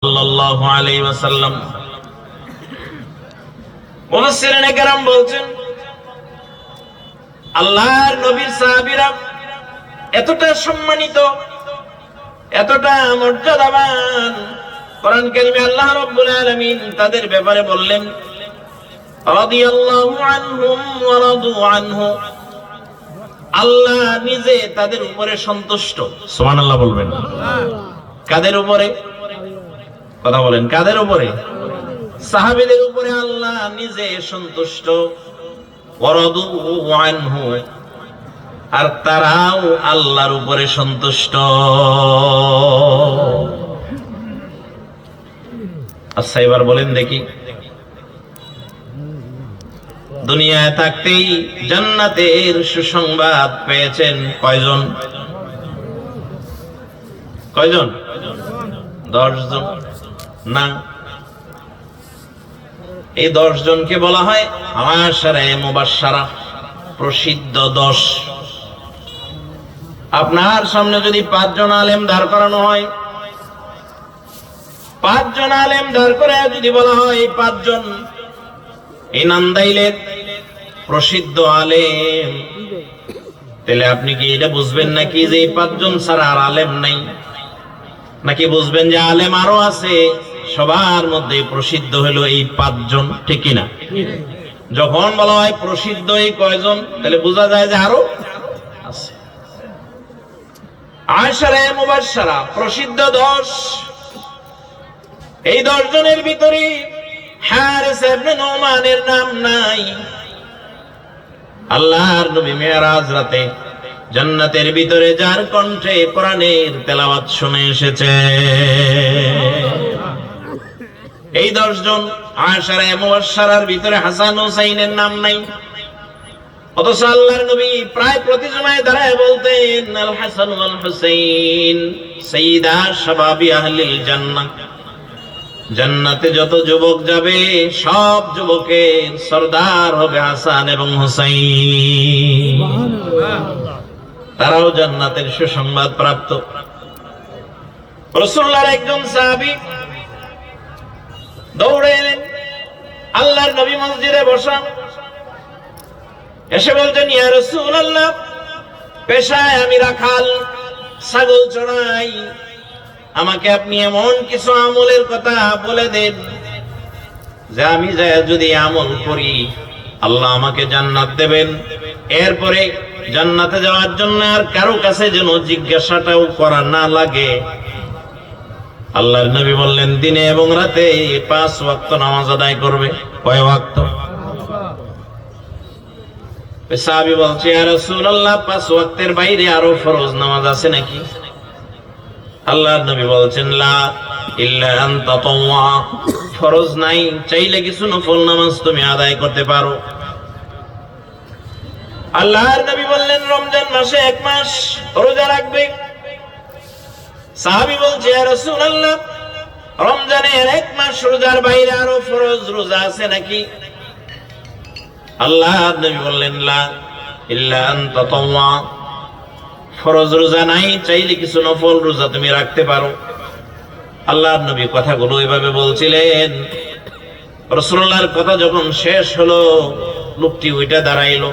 সাল্লাল্লাহু আলাইহি ওয়াসাল্লাম মুফাসসিরিনে কেরাম বলছেন, আল্লাহর নবীর সাহাবীরা এতটা সম্মানিত, এতটা মর্যাদাবান, কোরআন কারীমে আল্লাহ রাব্বুল আলামিন তাদের ব্যাপারে বললেন, রাদিয়াল্লাহু আনহুম ওয়া রাদু আনহু, আল্লাহ নিজে তাদের উপরে সন্তুষ্ট। সুবহানাল্লাহ বলবেন। কাদের উপরে? কথা বলেন, কাদের উপরে? সাহাবীদের উপরে আল্লাহ নিজে সন্তুষ্ট। ওয়ারাদু আনহু, আর তারাও আল্লাহর উপরে সন্তুষ্ট। আচ্ছা, এবার বলেন দেখি, দুনিয়ায় থাকতেই জান্নাতের সুসংবাদ পেয়েছেন কয়জন? কয়জন? 10 জন না? এই 10 জনকে বলা হয় আশারে মুবাশশারা, প্রসিদ্ধ 10। আপনার সামনে যদি 5 জন আলেম দাঁড় করানো হয়, 5 জন আলেম দাঁড় করে যদি বলা হয় 5 জন এই নান্দাইলের প্রসিদ্ধ আলেম, তাহলে আপনি কি এটা বুঝবেন নাকি যে এই 5 জন ছাড়া আর আলেম নাই? নাকি বুঝবেন যে আলেম আরো আছে, সবার মধ্যে প্রসিদ্ধ হলো এই 5 জন? ঠিক কিনা? যখন বলা হয় প্রসিদ্ধ এই কয়জন, তাহলে বোঝা যায় যে আরো আছে। আশারে মুবাশশারা, প্রসিদ্ধ 10। এই 10 জনের ভিতরে হারিস ইবনে নুমানের নাম নাই। আল্লাহর নবী মিরাজ রাতে জান্নাতের ভিতরে যার কণ্ঠে কোরআনের তেলাওয়াত শুনে এসেছে, এই 10 জন আশারে মুবাশশারার ভিতরে হাসান হুসাইনের নাম নাই। অথচ আল্লাহর নবী প্রায় প্রতি জুমায় দাঁড়ায় বলতেন, আল হাসান ওয়াল হুসাইন সাইয়্যিদা শাবাবি আহলিল জান্নাহ, জান্নাতে যত যুবক যাবে সব যুবকের সরদার হবে হাসান এবং হুসাইন। তারাও জান্নাতের সুসংবাদ প্রাপ্ত। রাসূলুল্লাহর একজন সাহাবী দৌড়ে এলেন, আল্লাহর নবী মসজিদে বসা, এসে বলছেন, ইয়া রাসূলুল্লাহ, পেশায় আমি রাখাল, ছাগল চড়াই, আমাকে আপনি এমন কিছু আমলের কথা বলে দেন যে আমি যদি আমল করি আল্লাহ আমাকে জান্নাত দেবেন। এরপরে জান্নাতে যাওয়ার জন্য আর কারো কাছে যেন জিজ্ঞাসাটাও করা না লাগে। আল্লাহর নবী বললেন, দিনে এবং রাতে 5 ওয়াক্ত নামাজ আদায় করবে। কয় ওয়াক্ত? সাহাবী বলছে, ইয়া রাসূলুল্লাহ, 5 ওয়াক্তের বাইরে আরো ফরজ নামাজ আছে নাকি? আল্লাহর নবী বলছেন, লা ইল্লা আন তাতাওয়া, ফরজ নাই, চাইলে কিছু নফল নামাজ তুমি আদায় করতে পারো। আল্লাহর নবী বললেন, রমজান মাসে 1 মাস রোজা রাখবে। সাহাবী বলছে, ইয়া রাসূলুল্লাহ, রমজানের 1 মাস রোজার বাইরে আরো ফরজ রোজা আছে নাকি? আল্লাহর নবী বললেন, লা ইল্লা আন তাতাওয়া, ফরজ রোজা নাই, চাইলে কিছু নফল রোজা তুমি রাখতে পারো। আল্লাহর নবী কথাগুলো এভাবে বলছিলেন। রাসূলুল্লাহর কথা যখন শেষ হলো, লোকটি ওইটা দাঁড়াইলো,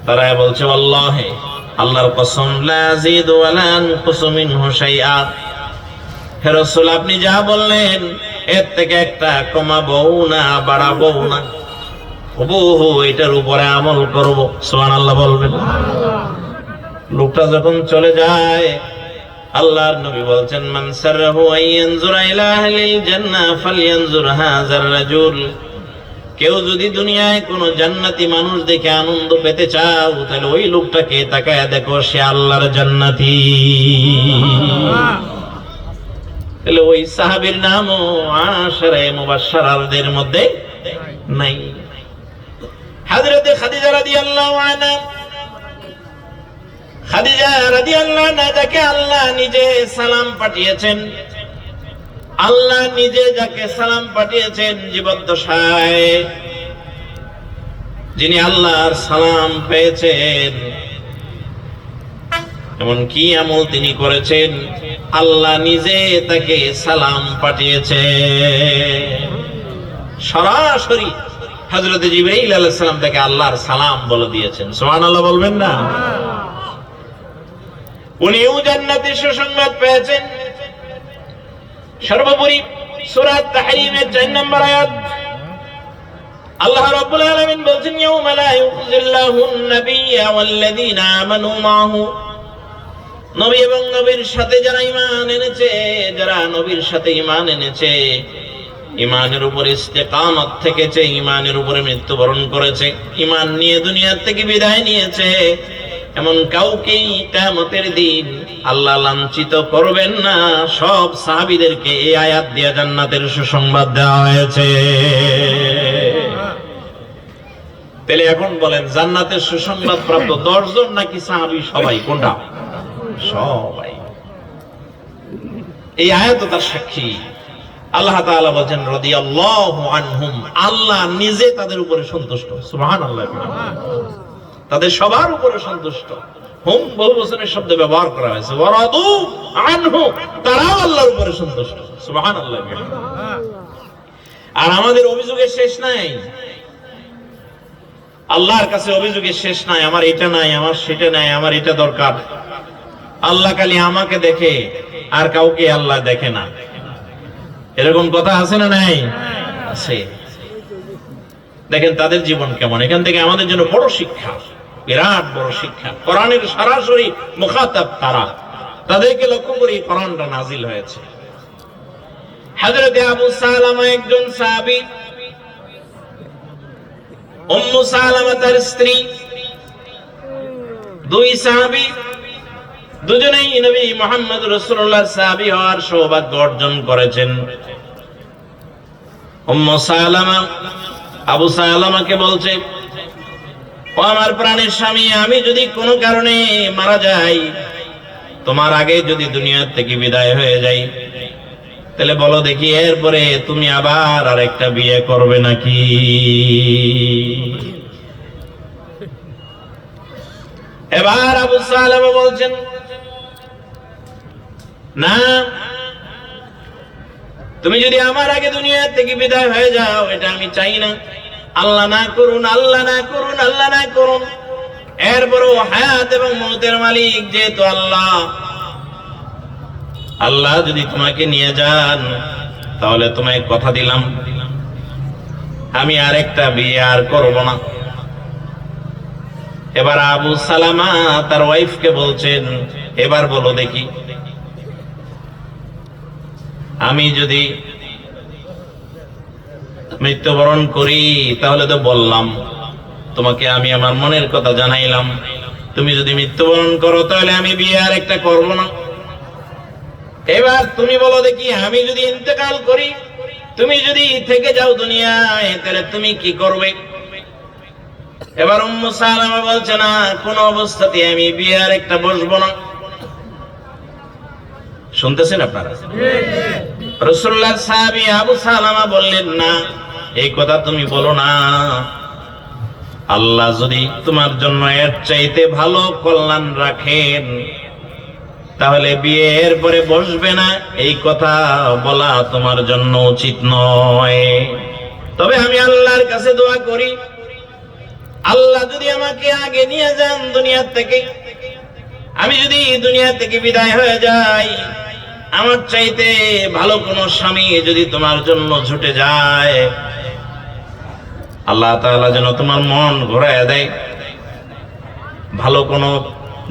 দাঁড়ায় বলছে, আল্লাহে, আল্লাহর কসম, লা আযীদু ওয়া লা আনকুসু মিনহু শাইআ, হে রাসূল, আপনি যা বললেন এর থেকে একটা কমাবো না, বাড়াবো না, হুবহু এটার উপরে আমল করব। সুবহানাল্লাহ বলবেন। লোকটা যখন চলে যায়, আল্লাহর নবী বলছেন, মান সাররাহু আইয়ানজুরা ইলা আহলিল জান্নাহ ফালইয়ানজুর হাযার রাজুল, কেউ যদি দুনিয়ায় কোন জান্নাতি মানুষ দেখে আনন্দ পেতে চাও, তাহলে ওই লোকটাকে তাকায় দেখো, সে আল্লাহর জান্নাতি। তাহলে ওই সাহাবীর নামও আশারে মুবাশশারাদের মধ্যে নাই। হযরতে খাদিজা রাদিয়াল্লাহু আনহা, খাদিজা রাদিয়াল্লাহু আনহা যাকে আল্লাহ নিজে সালাম পাঠিয়েছেন, আল্লাহ নিজে যাকে সালাম পাঠিয়েছেন জীবদ্দশায়, যিনি আল্লাহর সালাম পেয়েছেন, এমন কি আমল তিনি করেছেন, আল্লাহ নিজে তাকে সালাম পাঠিয়েছে। সরাসরি হযরত জিবরাইল আলাইহিস সালাম তাকে আল্লাহর সালাম বলে দিয়েছেন। সুবহানাল্লাহ বলবেন না? উনিও জান্নাতের সুসংবাদ পেয়েছেন। সর্বোপরি সূরা তাহরীমের 4 নম্বর আয়াত আল্লাহ রাব্বুল আলামিন বলেন, ইয়াউমা লা ইউযিল্লাহুন নাবিয়্যা ওয়াল্লাযীনা আমানু মাহু, নবী এবং নবীর সাথে যারা ঈমান এনেছে, যারা নবীর সাথে ঈমান এনেছে, ঈমানের উপর ইস্তেকামত থেকেছে, ঈমানের উপরে মৃত্যুবরণ করেছে, ঈমান নিয়ে দুনিয়া থেকে বিদায় নিয়েছে, এমন কাউকেই কিয়ামতের দিন আল্লাহ লাঞ্ছিত করবেন না। সব সাহাবীদেরকে এই আয়াত দিয়ে জান্নাতের সুসংবাদ দেওয়া হয়েছে। তাহলে এখন বলেন, জান্নাতের সুসংবাদ প্রাপ্ত 10 জন নাকি সাহাবী সবাই? কোনটা? সবাই। এই আয়াত তার সাক্ষী। আল্লাহ তাআলা বলেন রাদিয়াল্লাহু আনহুম, আল্লাহ নিজে তাদের উপরে সন্তুষ্ট। সুবহানাল্লাহ। তাদের সবার উপরে সন্তুষ্ট। হুম বহুবচনের শব্দ ব্যবহার করা হয়েছে। ওয়ারাদু আনহু, তারাও আল্লাহর উপরে সন্তুষ্ট। সুবহানাল্লাহ। আর আমাদের অভিযোগের শেষ নাই, আল্লাহর কাছে অভিযোগের শেষ নাই। আমার এটা নাই, আমার সেটা নাই, আমার এটা দরকার। আল্লাহ খালি আমাকে দেখে, আর কাউকে আল্লাহ দেখে না। এরকম কথা আছে না নাই? আছে। দেখেন তাদের জীবন কেমন। এখান থেকে আমাদের জন্য বড় শিক্ষা, বিরাট বড় শিক্ষা। কোরআনের সরাসরি মুখাতাব তারা, তাদেরকে লক্ষ্য করে কোরআনটা নাজিল হয়েছে। হযরত আবু সালামা একজন সাহাবী, উম্মু সালামা তার স্ত্রী, দুই সাহাবী, দুজনেই নবী মুহাম্মদ রাসূলুল্লাহ সাহাবী হওয়ার সৌভাগ্য অর্জন করেছেন। উম্মু সালামা আবু সালামাকে বলছে, ও আমার প্রাণের স্বামী, আমি যদি কোনো কারণে মারা যাই, তোমার আগে যদি দুনিয়া থেকে বিদায় হয়ে যাই, তাহলে বলো দেখি এরপরে তুমি আবার আরেকটা বিয়ে করবে নাকি? এবার আবু সালামা বলছেন, না, তুমি যদি আমার আগে দুনিয়া থেকে বিদায় হয়ে যাও, এটা আমি চাই না। আল্লাহ না করুন, আল্লাহ না করুন, আল্লাহ না করুন। এরপরও হায়াত এবং মওতের মালিক যেহেতু আল্লাহ, আল্লাহ যদি তোমাকে নিয়ে যান, তাহলে তোমায় কথা দিলাম আমি আরেকটা বিয়ে আর করব না। এবার আবু সালামা তার ওয়াইফকে বলছেন, এবার বলো দেখি, আমি যদি মৃত্যুবরণ করি, তাহলে তো বললাম তোমাকে, আমি আমার মনের কথা জানাইলাম। তুমি যদি মৃত্যুবরণ করো, তাহলে আমি বিয়ে আর একটা করবো না। এবার তুমি বলো দেখি, আমি যদি ইন্তেকাল করি, তুমি যদি থেকে যাও দুনিয়ায়, তাহলে তুমি কি করবে? এবার উম্মু সালামা বলছে, না, কোন অবস্থাতে আমি বিয়ে আর একটা বসবো না। শুনতেছেন আপনারা? রাসূলুল্লাহ সাহাবী আবু সালামা বললেন, না, এই কথা তুমি বলো না। আল্লাহ যদি তোমার জন্য এর চাইতে ভালো কল্যাণ রাখেন, তাহলে বিয়ের পরে বসবে না, এই কথা বলা তোমার জন্য উচিত নয়। তবে আমি আল্লাহর কাছে দোয়া করি, আল্লাহ যদি আমাকে আগে নিয়ে যান দুনিয়া থেকে, আমি যদি দুনিয়া থেকে বিদায় হয়ে যাই, আমার চাইতে ভালো কোনো স্বামী যদি তোমার জন্য ছুটে যায়, আল্লাহ তাআলা যেন তোমার মন ঘোরায় দেয়। ভালো কোনো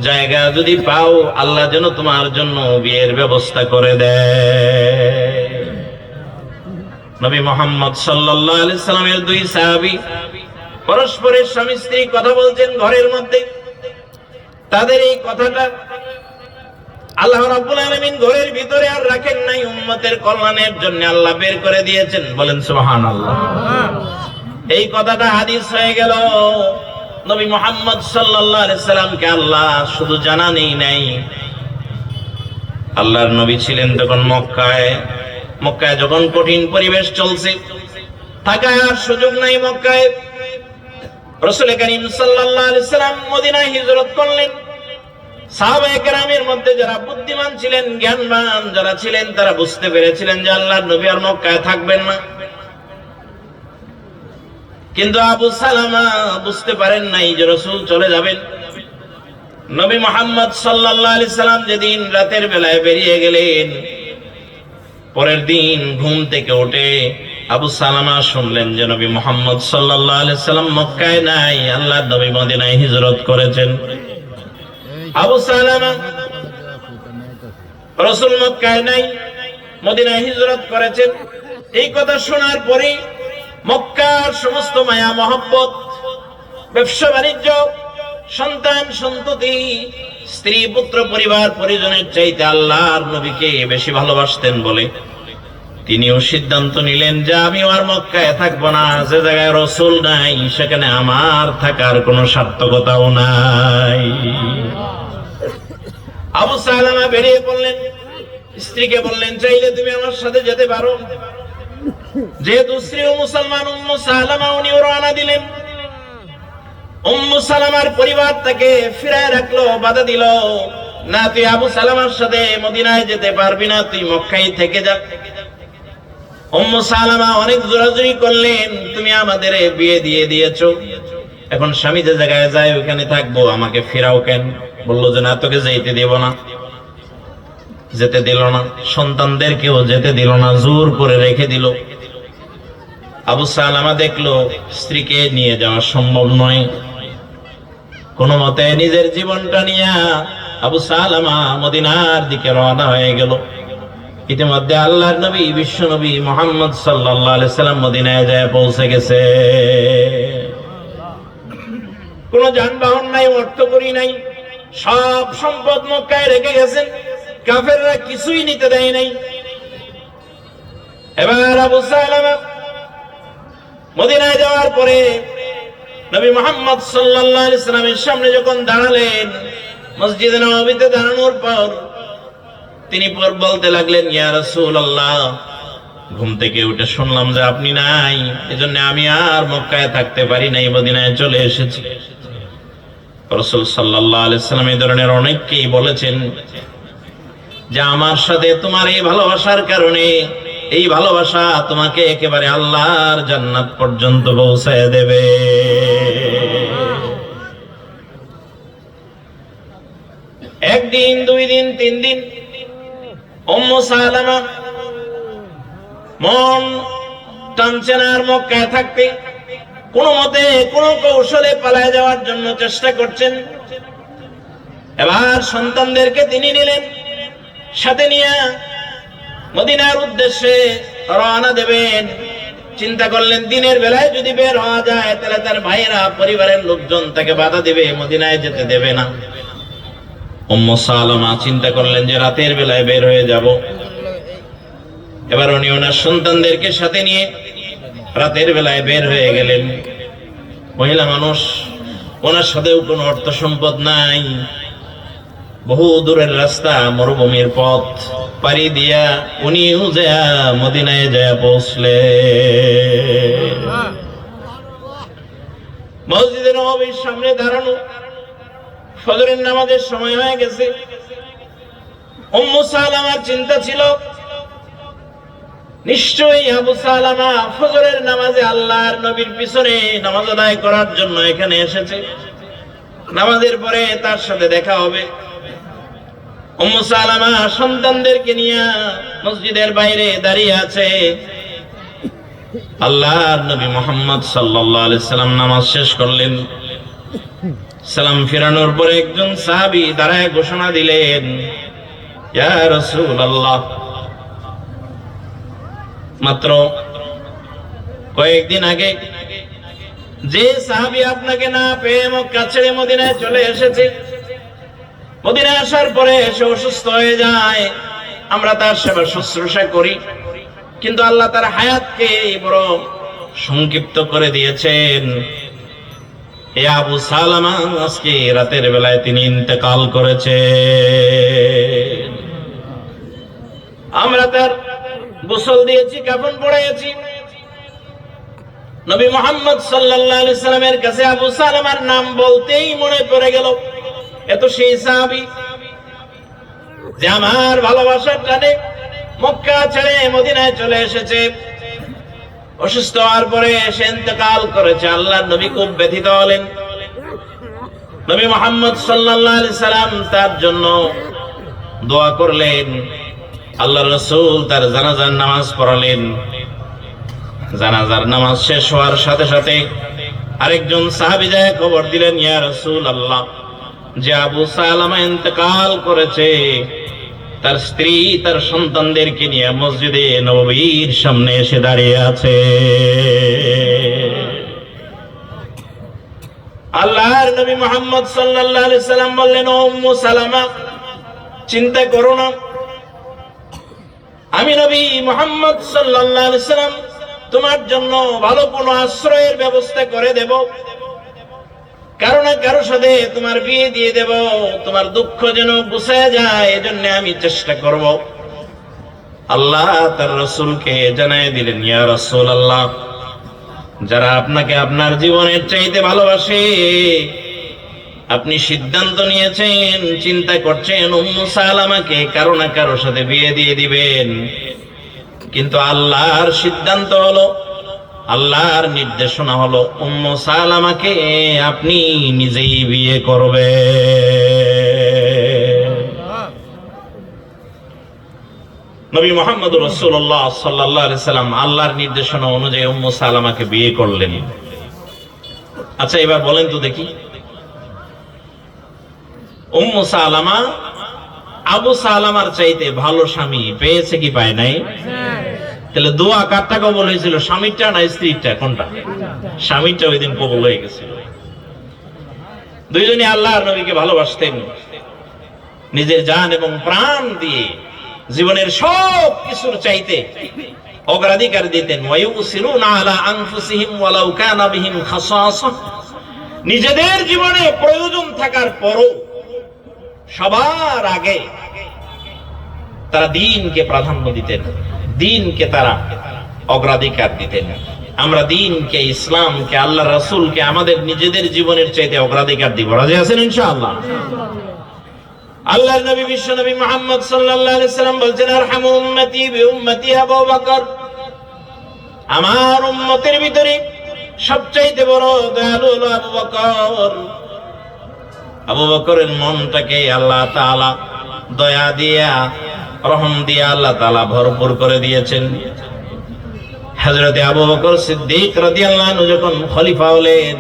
জায়গা যদি পাও, আল্লাহ যেন তোমার জন্য বিয়ের ব্যবস্থা করে দেয়। নবী মুহাম্মদ সাল্লাল্লাহু আলাইহি সাল্লামের দুই সাহাবী পরস্পরের স্বামী স্ত্রী কথা বলছেন ঘরের মধ্যে। তাদের এই কথাটা আল্লাহ রাব্বুল আলামিন ঘরের ভিতরে আর রাখেন নাই, উম্মতের কল্যাণের জন্য আল্লাহ বের করে দিয়েছেন। বলেন সুবহানাল্লাহ। এই কথাটা হাদিস হয়ে গেল। নবী মুহাম্মদ সাল্লাল্লাহু আলাইহি সাল্লামকে আল্লাহ শুধু জানানই নাই, আল্লাহর নবী ছিলেন তখন মক্কায়। মক্কায় যখন কঠিন পরিবেশ চলছে, থাকার আর সুযোগ নাই মক্কায়, রাসূল করিম সাল্লাল্লাহু আলাইহি সাল্লাম মদিনায় হিজরত করলেন। সাহাবায়ে কেরামের মধ্যে যারা বুদ্ধিমান ছিলেন, জ্ঞানবান যারা ছিলেন, তারা বুঝতে পেরেছিলেন যে আল্লাহর নবী আর মক্কায় থাকবেন না। কিন্তু আবু সালামা বুঝতে পারেন নাই যে রাসূল চলে যাবেন। নবী মুহাম্মদ সাল্লাল্লাহু আলাইহি সাল্লাম যেদিন রাতের বেলায় বেরিয়ে গেলেন, পরের দিন ঘুম থেকে উঠে আবু সালামা শুনলেন যে নবী মুহাম্মদ সাল্লাল্লাহু আলাইহি সাল্লাম মক্কায় নাই, আল্লাহর নবী মদিনায় হিজরত করেছেন। আবু সালামা, রাসূল মক্কায় নাই, মদিনায় হিজরত করেছেন, এই কথা শোনার পরে মক্কার সমস্ত মায়া মহব্বত, ব্যবসা বাণিজ্য, সন্তান সন্ততি, স্ত্রী পুত্র পরিবার পরিজনের চাইতে আল্লাহর নবীকে বেশি ভালোবাসতেন বলে তিনিও সিদ্ধান্ত নিলেন যে আমি আর মক্কায় থাকবো না। যে জায়গায় রাসূল নাই সেখানে আমার থাকার কোনো সার্থকতাও নাই। আবু সালামা বেরিয়ে পড়লেন, স্ত্রীকে বললেন চাইলে তুমি আমার সাথে যেতে পারো। যেহেতু স্ত্রীও মুসলমান, উম্মু সালামা উনিও রওনা দিলেন। উম্মু সালামার পরিবার তাকে ফিরায় রাখলো, বাধা দিল, না তুই আবু সালামার সাথে মদিনায় যেতে পারবি না, তুই মক্কায় থেকে যা। উম্মু সালামা অনেক জোরাজুরি করলেন, তুমি আমাদের বিয়ে দিয়ে দিয়েছো, এখন স্বামী যে জায়গায় যায় ওখানে থাকবো, আমাকে ফিরাও কেন? বললো যে না, তোকে যেতে দেব না। যেতে দিল না, সন্তানদেরকেও যেতে দিল না, জোর করে রেখে দিল। আবু সালামা দেখলো স্ত্রীকে নিয়ে যাওয়া সম্ভব নয়, কোন মতে নিজের জীবনটা নিয়ে আবু সালামা মদিনার দিকে রওনা হয়ে গেল। ইতিমধ্যে আল্লাহর নবী, বিশ্ব নবী মুহাম্মদ সাল্লাল্লাহু আলাইহি সাল্লাম মদিনায় যায় পৌঁছে গেছে। কোন যানবাহন নাই, অর্থকড়ি নাই, সব সম্পদ মক্কায় রেখে গেছেন। কাফেররা কিছুই নিতে দেয় নাই। এবার আবু সালামা মদিনায় যাওয়ার পরে নবী মুহাম্মদ সাল্লাল্লাহু আলাইহি সাল্লামের সামনে যখন দাঁড়ালেন, মসজিদে নববীতে দাঁড়ানোর পর তিনি বলতে লাগলেন, ইয়া রাসূলুল্লাহ, ঘুম থেকে উঠে শুনলাম যে আপনি নাই, এজন্য আমি আর মক্কায় থাকতে পারি নাই, মদিনায় চলে এসেছি। রাসূল সাল্লাল্লাহু আলাইহি সাল্লাম এই ধরনের অনেককেই বলেছেন যে আমার সাথে তোমার এই ভালোবাসার কারণে, এই ভালোবাসা তোমাকে একেবারে আল্লাহর জান্নাত পর্যন্ত পৌঁছায় দেবে। একদিন, দুই দিন, তিন দিন উম্মু সালামা মন টানছে না আর মক্কায় থাকতে। কোন মতে কোন কৌশলে পালায় যাওয়ার জন্য চেষ্টা করছেন। এবার সন্তানদেরকে তিনি নিলেন, সাথে নিয়ে মদিনার উদ্দেশ্যে রওনা দেবেন। চিন্তা করলেন দিনের বেলায় যদি বের হওয়া যায় তাহলে তার ভাইয়েরা, পরিবারের লোকজন তাকে বাধা দেবে, মদিনায় যেতে দেবে না। উম্মু সালামা চিন্তা করলেন যে রাতের বেলায় বের হয়ে যাব। এবার উনি ওনার সন্তানদেরকে সাথে নিয়ে রাতের বেলায় বের হয়ে গেলেন। মহিলা মানুষ, ওনার সাথেও কোনো অর্থ সম্পদ নাই, বহু দূরের রাস্তা, মরুভূমির পথ পাড়ি দিয়া উনিও যায় মদিনায় যায় পৌঁছলে। মসজিদে নববীর সামনে দাঁড়ানো, ফজরের নামাজের সময় হয়ে গেছে। উম্মু সালামার চিন্তা ছিল নিশ্চয়ই আবু সালামা ফজরের নামাজে আল্লাহর নবীর পিছনে নামাজ আদায় করার জন্য এখানে এসেছে, নামাজের পরে তার সাথে দেখা হবে। উম্মু সালামা সন্তানদেরকে নিয়ে মসজিদের বাইরে দাঁড়িয়ে আছে। আল্লাহর নবী মুহাম্মদ সাল্লাল্লাহু আলাইহি সাল্লাম নামাজ শেষ করলেন। সালাম ফিরানোর পরে একজন সাহাবী দাঁড়ায় ঘোষণা দিলেন, ইয়া রাসূলুল্লাহ, মাত্র কয়েকদিন আগে যে সাহাবী আপনাকে না পেয়ে মক্কা ছেড়ে মদিনায় চলে এসেছে, মদিনায় আসার পরে সে অসুস্থ হয়ে যায়, আমরা তার সেবা শুশ্রূষা করি, কিন্তু আল্লাহ তার হায়াতকে বড় সংক্ষিপ্ত করে দিয়েছেন। এ আবু সালামা আজকে রাতের বেলায় তিনি ইন্তেকাল করেছে। আমরা তার গোসল দিয়েছি, কাফন পরাইয়াছি। নবী মুহাম্মদ সাল্লাল্লাহু আলাইহি সাল্লামের কাছে আবু সালামার নাম বলতেই মনে পড়ে গেল এত সেই সাহাবী যে আমার ভালোবাসার টানে মক্কা ছেড়ে মদিনায় চলে এসেছে, অসুস্থ হওয়ার পরে সে ইন্তেকাল করেছে। আল্লাহর নবী খুব ব্যথিত হলেন। নবী মুহাম্মদ সাল্লাল্লাহু আলাইহি সাল্লাম তার জন্য দোয়া করলেন। আল্লাহর রাসূল তার জানাজার নামাজ পড়ালেন। জানাজার নামাজ শেষ হওয়ার সাথে সাথে আরেকজন সাহাবী যায় খবর দিলেন, ইয়া রাসূলুল্লাহ, যে আবু সালামা ইন্তেকাল করেছে, তার স্ত্রী তার সন্তানদেরকে নিয়ে মসজিদে নববীর সামনে এসে দাঁড়িয়ে আছে। আল্লাহর নবী মুহাম্মদ সাল্লাল্লাহু আলাইহি সাল্লাম বললেন, ও উম্মু সালামা, চিন্তা করো না, আমি নবী মুহাম্মদ সাল্লাল্লাহু আলাইহি সাল্লাম তোমার জন্য ভালো কোনো আশ্রয়ের ব্যবস্থা করে দেব, কারো না কারো সাথে তোমার বিয়ে দিয়ে দেব, তোমার দুঃখ যেন গুছায় যায় এজন্য আমি চেষ্টা করব। আল্লাহ তার রাসূলকে জানায় দিলেন, ইয়া রাসূলুল্লাহ, যারা আপনাকে আপনার জীবনের চাইতে ভালোবাসে, আপনি সিদ্ধান্ত নিয়েছেন, চিন্তা করছেন উম্মু সালামাকে কারো না কারো সাথে বিয়ে দিয়ে দিবেন, কিন্তু আল্লাহর সিদ্ধান্ত হলো, আল্লাহর নির্দেশনা হলো উম্মু সালামাকে আপনি নিজেই বিয়ে করবেন। নবী মুহাম্মদ রাসূলুল্লাহ সাল্লাল্লাহু আলাইহি সাল্লাম আল্লাহর নির্দেশনা অনুযায়ী উম্মু সালামাকে বিয়ে করলেন। আচ্ছা, এবার বলেন তো দেখি, উম্মু সালামা আবু সালামার চাইতে ভালো স্বামী পেয়েছে কি পায় নাই? তাহলে দোয়া কারটা কবুল হয়েছিল, স্বামীরটা না স্ত্রীরটা? কোনটা? স্বামীরটা ওই দিন কবুল হয়ে গেছিল। দুইজনই আল্লাহর নবীকে ভালোবাসতেন, নিজের জান এবং প্রাণ দিয়ে জীবনের সব কিছুর চাইতে অগ্রাধিকার দিতেন। ওয়ায়ুসিরুনা আলা আনফুসিহিম ওয়ালাউ কানা বিহিম খাসাসা, নিজেদের জীবনে প্রয়োজন থাকার পরও সবার আগে তারা দ্বীনকে প্রাধান্য দিতেন, দ্বীনকে তারা অগ্রাধিকার দিতেন। আমরা দ্বীনকে, ইসলামকে, আল্লাহর রাসূলকে আমাদের নিজেদের জীবনের চাইতে অগ্রাধিকার দিব। রাজি আছেন ইনশাআল্লাহ? আল্লাহর নবী বিশ্ব নবী মুহাম্মদ সাল্লাল্লাহু আলাইহি সাল্লাম বলছেন, আরহামু উম্মতি বিউম্মতি আবু বকর, আমার উম্মতের ভিতরে সবচাইতে বড় দয়ালু হলো আবু বকর। আবু বকরের মনটাকে আল্লাহ তাআলা দয়া দিয়া, রহম দিয়া আল্লাহ তাআলা ভরপুর করে দিয়েছেন। হযরতে আবু বকর সিদ্দিক রাদিয়াল্লাহু আনহু যখন খলিফা হলেন,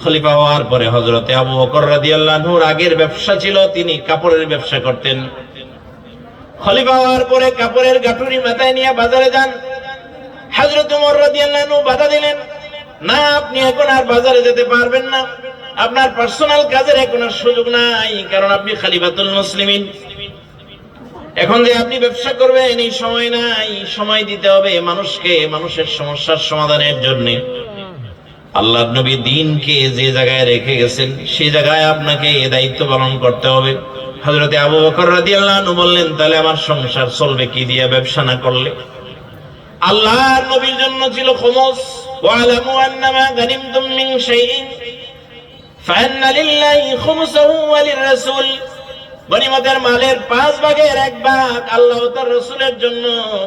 খলিফা হওয়ার পরে হযরতে আবু বকর রাদিয়াল্লাহু আনহুর আগের ব্যবসা ছিল, তিনি কাপড়ের ব্যবসা করতেন। খলিফা হওয়ার পরে কাপড়ের গাঁটুরি মাথায় নিয়ে বাজারে যান। হযরত ওমর রাদিয়াল্লাহু আনহু বাধা দিলেন, না, আপনি এখন আর বাজারে যেতে পারবেন না, আপনার পার্সোনাল কাজের এখন আর সুযোগ নাই, কারণ আপনি খলিফাতুল মুসলিমিন। এখন যে আপনি ব্যবসা করবেন এই সময় নাই, সময় দিতে হবে মানুষকে, মানুষের সমস্যার সমাধানের জন্য। আল্লাহর নবী দ্বীনকে যে জায়গায় রেখে গেছেন সেই জায়গায় আপনাকে এই দায়িত্ব পালন করতে হবে। হযরতে আবু বকর রাদিয়াল্লাহু আনহু বললেন, তাহলে আমার সংসার চলবে কি দিয়ে ব্যবসা না করলে? আল্লাহর নবীর জন্য ছিল খুমুস, ওয়ালামু আন্নামা গানিমতুম মিন শাইইন ফাআন্না লিল্লাহি খুমুসাহু ওয়া লিররাসূল, গনিমতের মালের 5 ভাগের 1 ভাগ আল্লাহ ও তার রাসূলের জন্য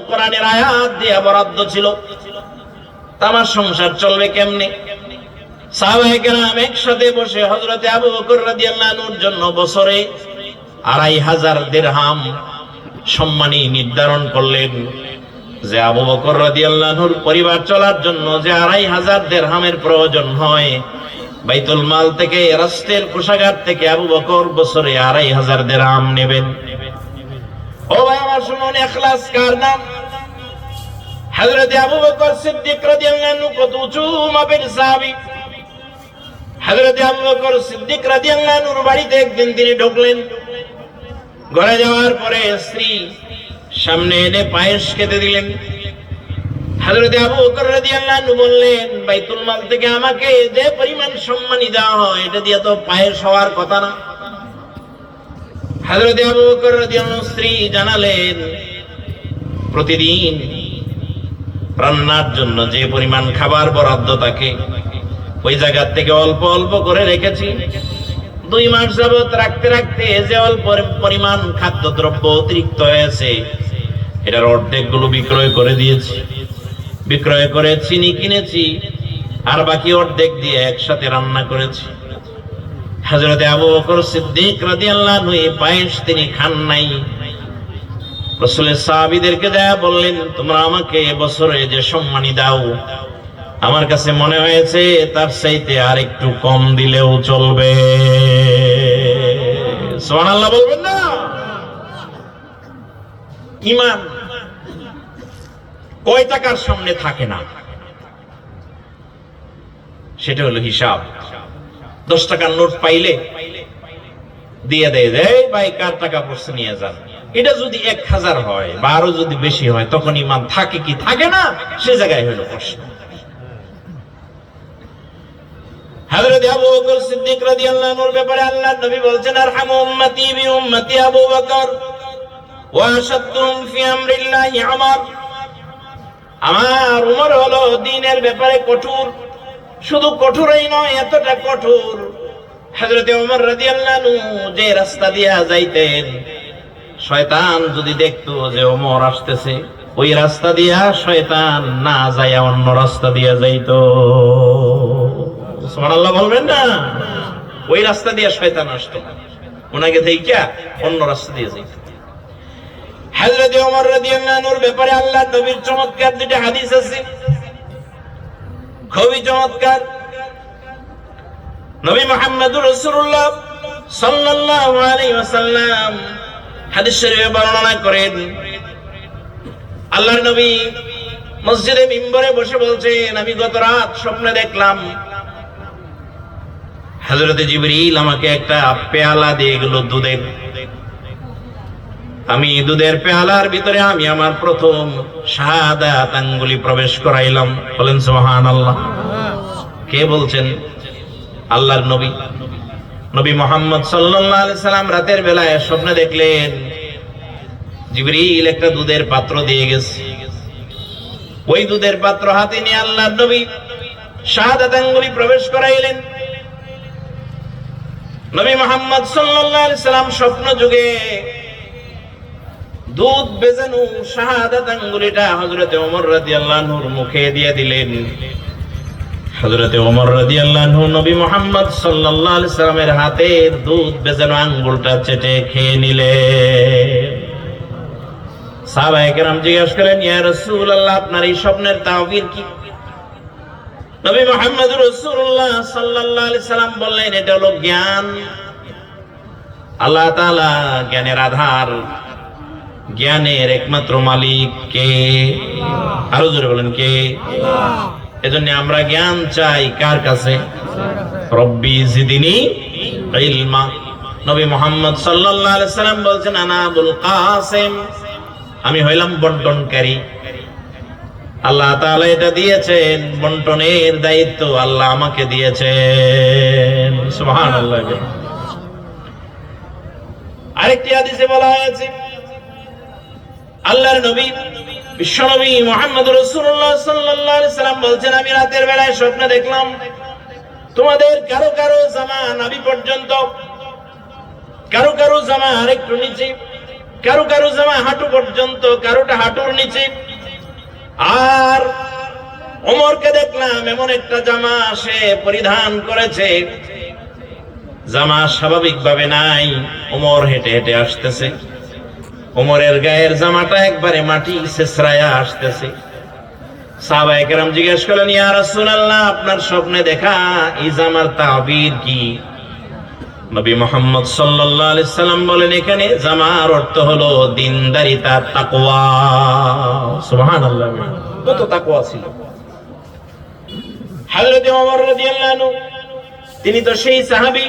কোরআনের আয়াত দিয়ে বরাদ্দ ছিল। আমার সংসার চলবে কেমনে? সাহাবায়ে কেরাম একসাথে বসে হযরতে আবু বকর রাদিয়াল্লাহু আনহুর জন্য বছরে 2500 দিরহাম সম্মানী নির্ধারণ করলেন, যে আবু বকর রাদিয়াল্লাহু আনহুর পরিবার চলার জন্য যে 2500 দিরহামের প্রয়োজন হয়, বাইতুল মাল থেকে, রাষ্ট্রের কোষাগার থেকে আবু বকর বছরে 2500 দিরহাম নেবেন। ও ভাই আমার শুনুন, ইখলাস কার নাম? হযরতে আবু বকর সিদ্দিক রাদিয়াল্লাহু আনহু কত উঁচু মাপের সাহাবী। হযরতে আবু বকর সিদ্দিক রাদিয়াল্লাহু আনহুর বাড়িতে একদিন তিনি ঢুকলেন। ঘরে যাওয়ার পরে স্ত্রী সামনে এনে পায়েস খেতে দিলেন। হযরতে আবু বকর রাদিয়াল্লাহু আনহু বললেন, বাইতুল মাল থেকে আমাকে যে পরিমাণ সম্মানী দেওয়া হয় এটা দিয়ে তো পায়েস হওয়ার কথা না। হযরতে আবু বকর রাদিয়াল্লাহু আনহু স্ত্রী জানালেন, প্রতিদিন রান্নার জন্য যে পরিমাণ খাবার বরাদ্দ থাকে ওই জায়গা থেকে অল্প অল্প করে রেখেছি, 2 মাস যাবত রাখতে রাখতে যে অল্প পরিমাণ খাদ্যদ্রব্য অতিরিক্ত হয়েছে, এটার অর্ধেক গুলো বিক্রয় করে দিয়েছি। বিক্রয় করে চিনি কিনেছি, আর বাকি অর্ধেক দিয়ে একসাথে রান্না করেছি। হযরতে আবু বকর সিদ্দিক রাদিয়াল্লাহু আনহু এই পায়েস তিনি খান নাই। রাসূলের সাহাবীদেরকে দেয়া বললেন, তোমরা আমাকে বছরে যে সম্মানী দাও, আমার কাছে মনে হয়েছে তার চাইতে আর একটু কম দিলেও চলবে। সুবহানাল্লাহ বলবেন না? ঈমান কয় টাকার সামনে থাকে না, সেটা হলো হিসাব। 10 টাকার নোট পাইলে দিয়ে দেয়, এই ভাই কার টাকা পড়ছে নিয়ে যান। এটা যদি 1000 হয় বা আরো যদি বেশি হয়, তখন ঈমান থাকে কি থাকে না, সে জায়গায় হলো প্রশ্ন। হযরত আবু বকর সিদ্দিক রাদিয়াল্লাহু আনহুর ব্যাপারে আল্লাহর নবী বলছেন, আরহামু উম্মতি বি উম্মতি আবু বকর ওয়া আশাদ্দুহুম ফি আমরিল্লাহি আমর। আমার উমর হলো দ্বীনের ব্যাপারে কঠোর। শুধু কঠোরই নয়, এতটা কঠোর, হযরত ওমর রাদিয়াল্লাহু আনহু যে রাস্তা দিয়া যাইতেন, শয়তান যদি দেখতো যে ওমর আসতেছে, ওই রাস্তা দিয়া শয়তান না যায়া অন্য রাস্তা দিয়া যাইতো। সুবহানাল্লাহ বলবেন না? ওই রাস্তা দিয়ে শয়তান আসতো, ওনাকে দেখিয়া অন্য রাস্তা দিয়ে যাইতো। হযরত ওমর রাদিয়াল্লাহু আনহুর ব্যাপারে আল্লাহর নবীর চমৎকার দুটো হাদিস আছে, খুবই চমৎকার। নবী মুহাম্মদুর রাসূলুল্লাহ সাল্লাল্লাহু আলাইহি ওয়াসাল্লাম হাদিস শরীফে বর্ণনা করেন, আল্লাহর নবী মসজিদে মিম্বরে বসে বলছেন, আমি গত রাত স্বপ্নে দেখলাম হযরত জিবরীল আমাকে একটা পেয়ালা দিয়ে গেল দুধের। আমি দুধের পেয়ালার ভিতরে আমি আমার প্রথম শাহাদাত আঙ্গুলি প্রবেশ করাইলাম। বলেন সুবহানাল্লাহ। কে বলছেন? আল্লাহর নবী, নবী মুহাম্মদ সাল্লাল্লাহু আলাইহি সাল্লাম রাতের বেলায় স্বপ্নে দেখলেন জিবরীল একটা দুধের পাত্র দিয়ে গেছে। ওই দুধের পাত্র হাতে নিয়ে আল্লাহর নবী শাহাদাত আঙ্গুলি প্রবেশ করাইলেন। নবী মুহাম্মদ সাল্লাল্লাহু আলাইহি সাল্লাম স্বপ্ন যুগে দুধ বেজানো শাহাদাত আঙ্গুলিটা হযরত ওমর রাদিয়াল্লাহু আনহুর মুখে দিয়ে দিলেন। হযরত ওমর রাদিয়াল্লাহু আনহু নবী মুহাম্মদ সাল্লাল্লাহু আলাইহি সাল্লামের হাতের দুধ বেজানো আঙ্গুলটা চেটে খেয়ে নিলেন। সাহাবায়ে কেরাম জিজ্ঞাসা করেন, ইয়া রাসূলুল্লাহ, আপনার এই স্বপ্নের তাওয়িল কি? নবী মুহাম্মদ রাসূলুল্লাহ সাল্লাল্লাহু আলাইহি সাল্লাম বললেন, এটা হলো জ্ঞান। আল্লাহ তাআলা জ্ঞানের আধার, জ্ঞানের একমাত্র মালিক কে? আরো জোরে বলেন, কে? আল্লাহ। এজন্য আমরা জ্ঞান চাই কার কাছে? রব্বি জিদনি ইলমা। নবী মুহাম্মদ সাল্লাল্লাহু আলাইহি সাল্লাম বলছেন, আনা আবুল কাসিম, আমি হইলাম বন্টনকারী। আল্লাহ তাআলা এটা দিয়েছেন, বন্টনের দায়িত্ব আল্লাহ আমাকে দিয়েছেন। সুবহানাল্লাহ। আরেকটি হাদিসে বলা হয়েছে, আল্লাহর নবী বিশ্বনবী মুহাম্মদ রাসূলুল্লাহ সাল্লাল্লাহু আলাইহি সাল্লাম বলছেন, আমি রাতের বেলায় স্বপ্নে দেখলাম তোমাদের কারো কারো জামা নাভি পর্যন্ত, কারো কারো জামা আরেকটু নিচে, কারো কারো জামা হাঁটু পর্যন্ত, কারোটা হাঁটুর নিচে। আর ওমরকে দেখলাম এমন একটা জামা সে পরিধান করেছে, জামা স্বাভাবিকভাবে নাই। ওমর হেঁটে হেঁটে আসতেছে, ওমরের গায়ের জামাটা একবারে মাটি ছেঁচড়ায়া আসতেছে। সাহাবায়ে কেরাম জিজ্ঞেস করলেন, ইয়া রাসূলুল্লাহ, আপনার স্বপ্নে দেখা এই জামার তাবির কি? নবী মুহাম্মদ সাল্লাল্লাহু আলাইহি সাল্লাম বলেন, এখানে জামার অর্থ হলো দিনদারিতা, তাকওয়া। সুবহানাল্লাহ। কত তাকওয়া ছিল হযরত ওমর রাদিয়াল্লাহু আনহু। তিনি তো সেই সাহাবী,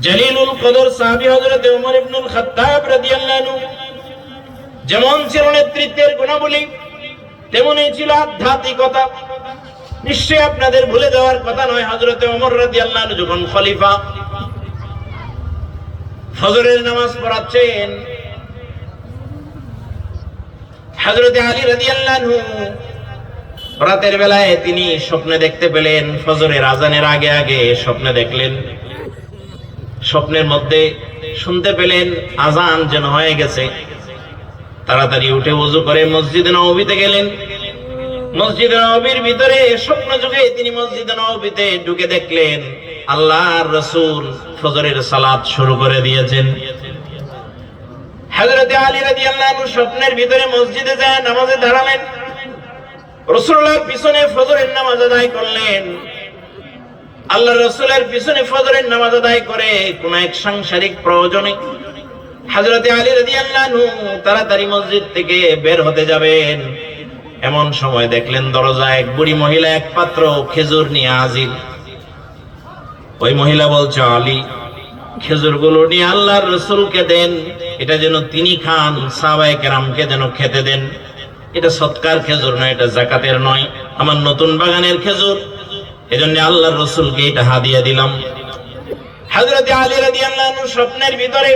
জলিলুল কদর সাহাবী হযরত ওমর ইবনুল খাত্তাব রাদিয়াল্লাহু আনহু। যেমন ছিল নেতৃত্বের গুণাবলী, তেমনই ছিল আধ্যাত্মিকতা। নিশ্চয়ই আপনাদের ভুলে যাওয়ার কথা নয়, হযরত ওমর রাদিয়াল্লাহু আনহু যখন খলিফা, ফজরের নামাজ পড়াচ্ছেন, হযরত আলী রাদিয়াল্লাহু আনহু রাতের বেলায় তিনি স্বপ্নে দেখতে পেলেন, ফজরের আজানের আগে আগে স্বপ্নে দেখলেন স্বপ্নের মধ্যে শুনতে পেলেন আজান যেন হয়ে গেছে। তাড়াতাড়ি উঠে ওযু করে মসজিদে নববীতে গেলেন। মসজিদে নববীর ভিতরে স্বপ্ন যুগে তিনি মসজিদে নববীতে ঢুকে দেখলেন আল্লাহর রাসূল ফজরের সালাত শুরু করে দিয়েছেন। হযরত আলী রাদিয়াল্লাহু আনহু স্বপ্নের ভিতরে মসজিদে যায় নামাজে দাঁড়ালেন। রাসূলুল্লাহর পিছনে ফজরের নামাজ আদায় করলেন। আল্লাহর রাসূলের পিছনে ফজরের নামাজ আদায় করে কোন এক সাংসারিক প্রয়োজনে হযরত আলী রাদিয়াল্লাহু আনহু তাড়াতাড়ি মসজিদ থেকে বের হতে যাবেন। এমন সময় দেখলেন দরজায় এক বুড়ি মহিলা এক পাত্র খেজুর নিয়ে হাজির। ওই মহিলা বলছে, আলী, খেজুরগুলো নিয়ে আল্লাহর রাসূলকে দেন, এটা যেন তিনি খান, সাহাবায়ে কেরামকে যেন খেতে দেন। এটা সৎকার খেজুর নয়, এটা যাকাতের নয়, আমার নতুন বাগানের খেজুর, এজন্য আল্লাহর রাসূলকে এটা হাদিয়া দিলাম। হযরত আলী রাদিয়াল্লাহু আনহু স্বপ্নের ভিতরে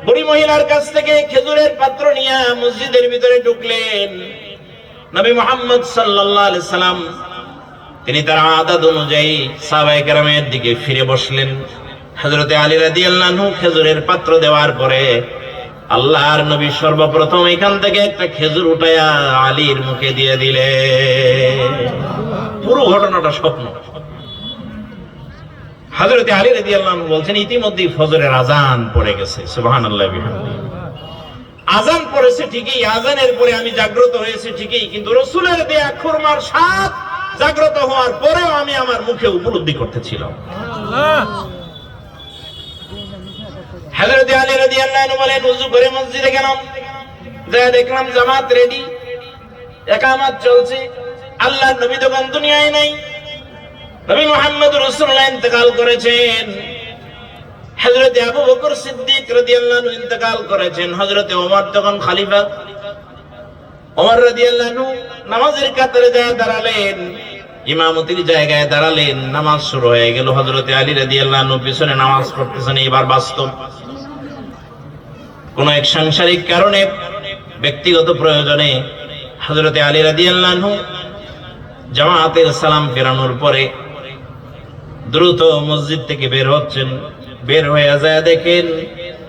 বুড়ি মহিলার কাছ থেকে খেজুরের পাত্র নিয়ে মসজিদের ভিতরে ঢুকলেন। নবী মুহাম্মদ সাল্লাল্লাহু আলাইহি সাল্লাম তিনি তার আদত অনুযায়ী সাহাবায়ে কেরামের দিকে ফিরে বসলেন। হযরত আলী রাদিয়াল্লাহু আনহু খেজুরের পাত্র দেওয়ার পরে আল্লাহর নবী সর্বপ্রথম এখান থেকে একটা খেজুর উঠায়া আলীর মুখে দিয়ে দিলেন। পুরো ঘটনাটা স্বপ্ন। হযরত আলী রাদিয়াল্লাহু আনহু বলছেন, ইতিমধ্যেই ফজরের আজান পড়ে গেছে। সুবহানাল্লাহ বিহামদিহি। আজান পড়েছে ঠিকই, আজানের পরে আমি জাগ্রত হয়েছে ঠিকই, কিন্তু রাসূলের দেয়া খুরমার স্বাদ জাগ্রত হওয়ার পরেও আমি আমার মুখে উপলব্ধি করতেছিলাম। হযরত আলী রাদিয়াল্লাহু আনহু বলেন, ওযু করে মসজিদে গেলাম, যা দেখলাম জামাত রেডি, ইকামত চলছে। আল্লাহর নবী তখন দুনিয়ায় নাই। নবী মুহাম্মদ রাসূলুল্লাহ ইন্তেকাল করেছেন। হযরত আবু বকর সিদ্দিক রাদিয়াল্লাহু আনহু ইন্তেকাল করেছেন। হযরত ওমর তখন খলিফা। ওমর রাদিয়াল্লাহু আনহু নামাজের কাতারে যায় দাঁড়ালেন, ইমামতির জায়গায় দাঁড়ালেন, নামাজ শুরু হয়ে গেল। হযরত আলী রাদিয়াল্লাহু আনহু পিছনে নামাজ পড়তেছেন। এবার বাস্তব কোন এক সাংসারিক কারণে, ব্যক্তিগত প্রয়োজনে হযরত আলী রাদিয়াল্লাহু আনহু জামাতের সালাম ফেরানোর পরে দ্রুত মসজিদ থেকে বের হচ্ছেন। বের হয়ে যায় দেখেন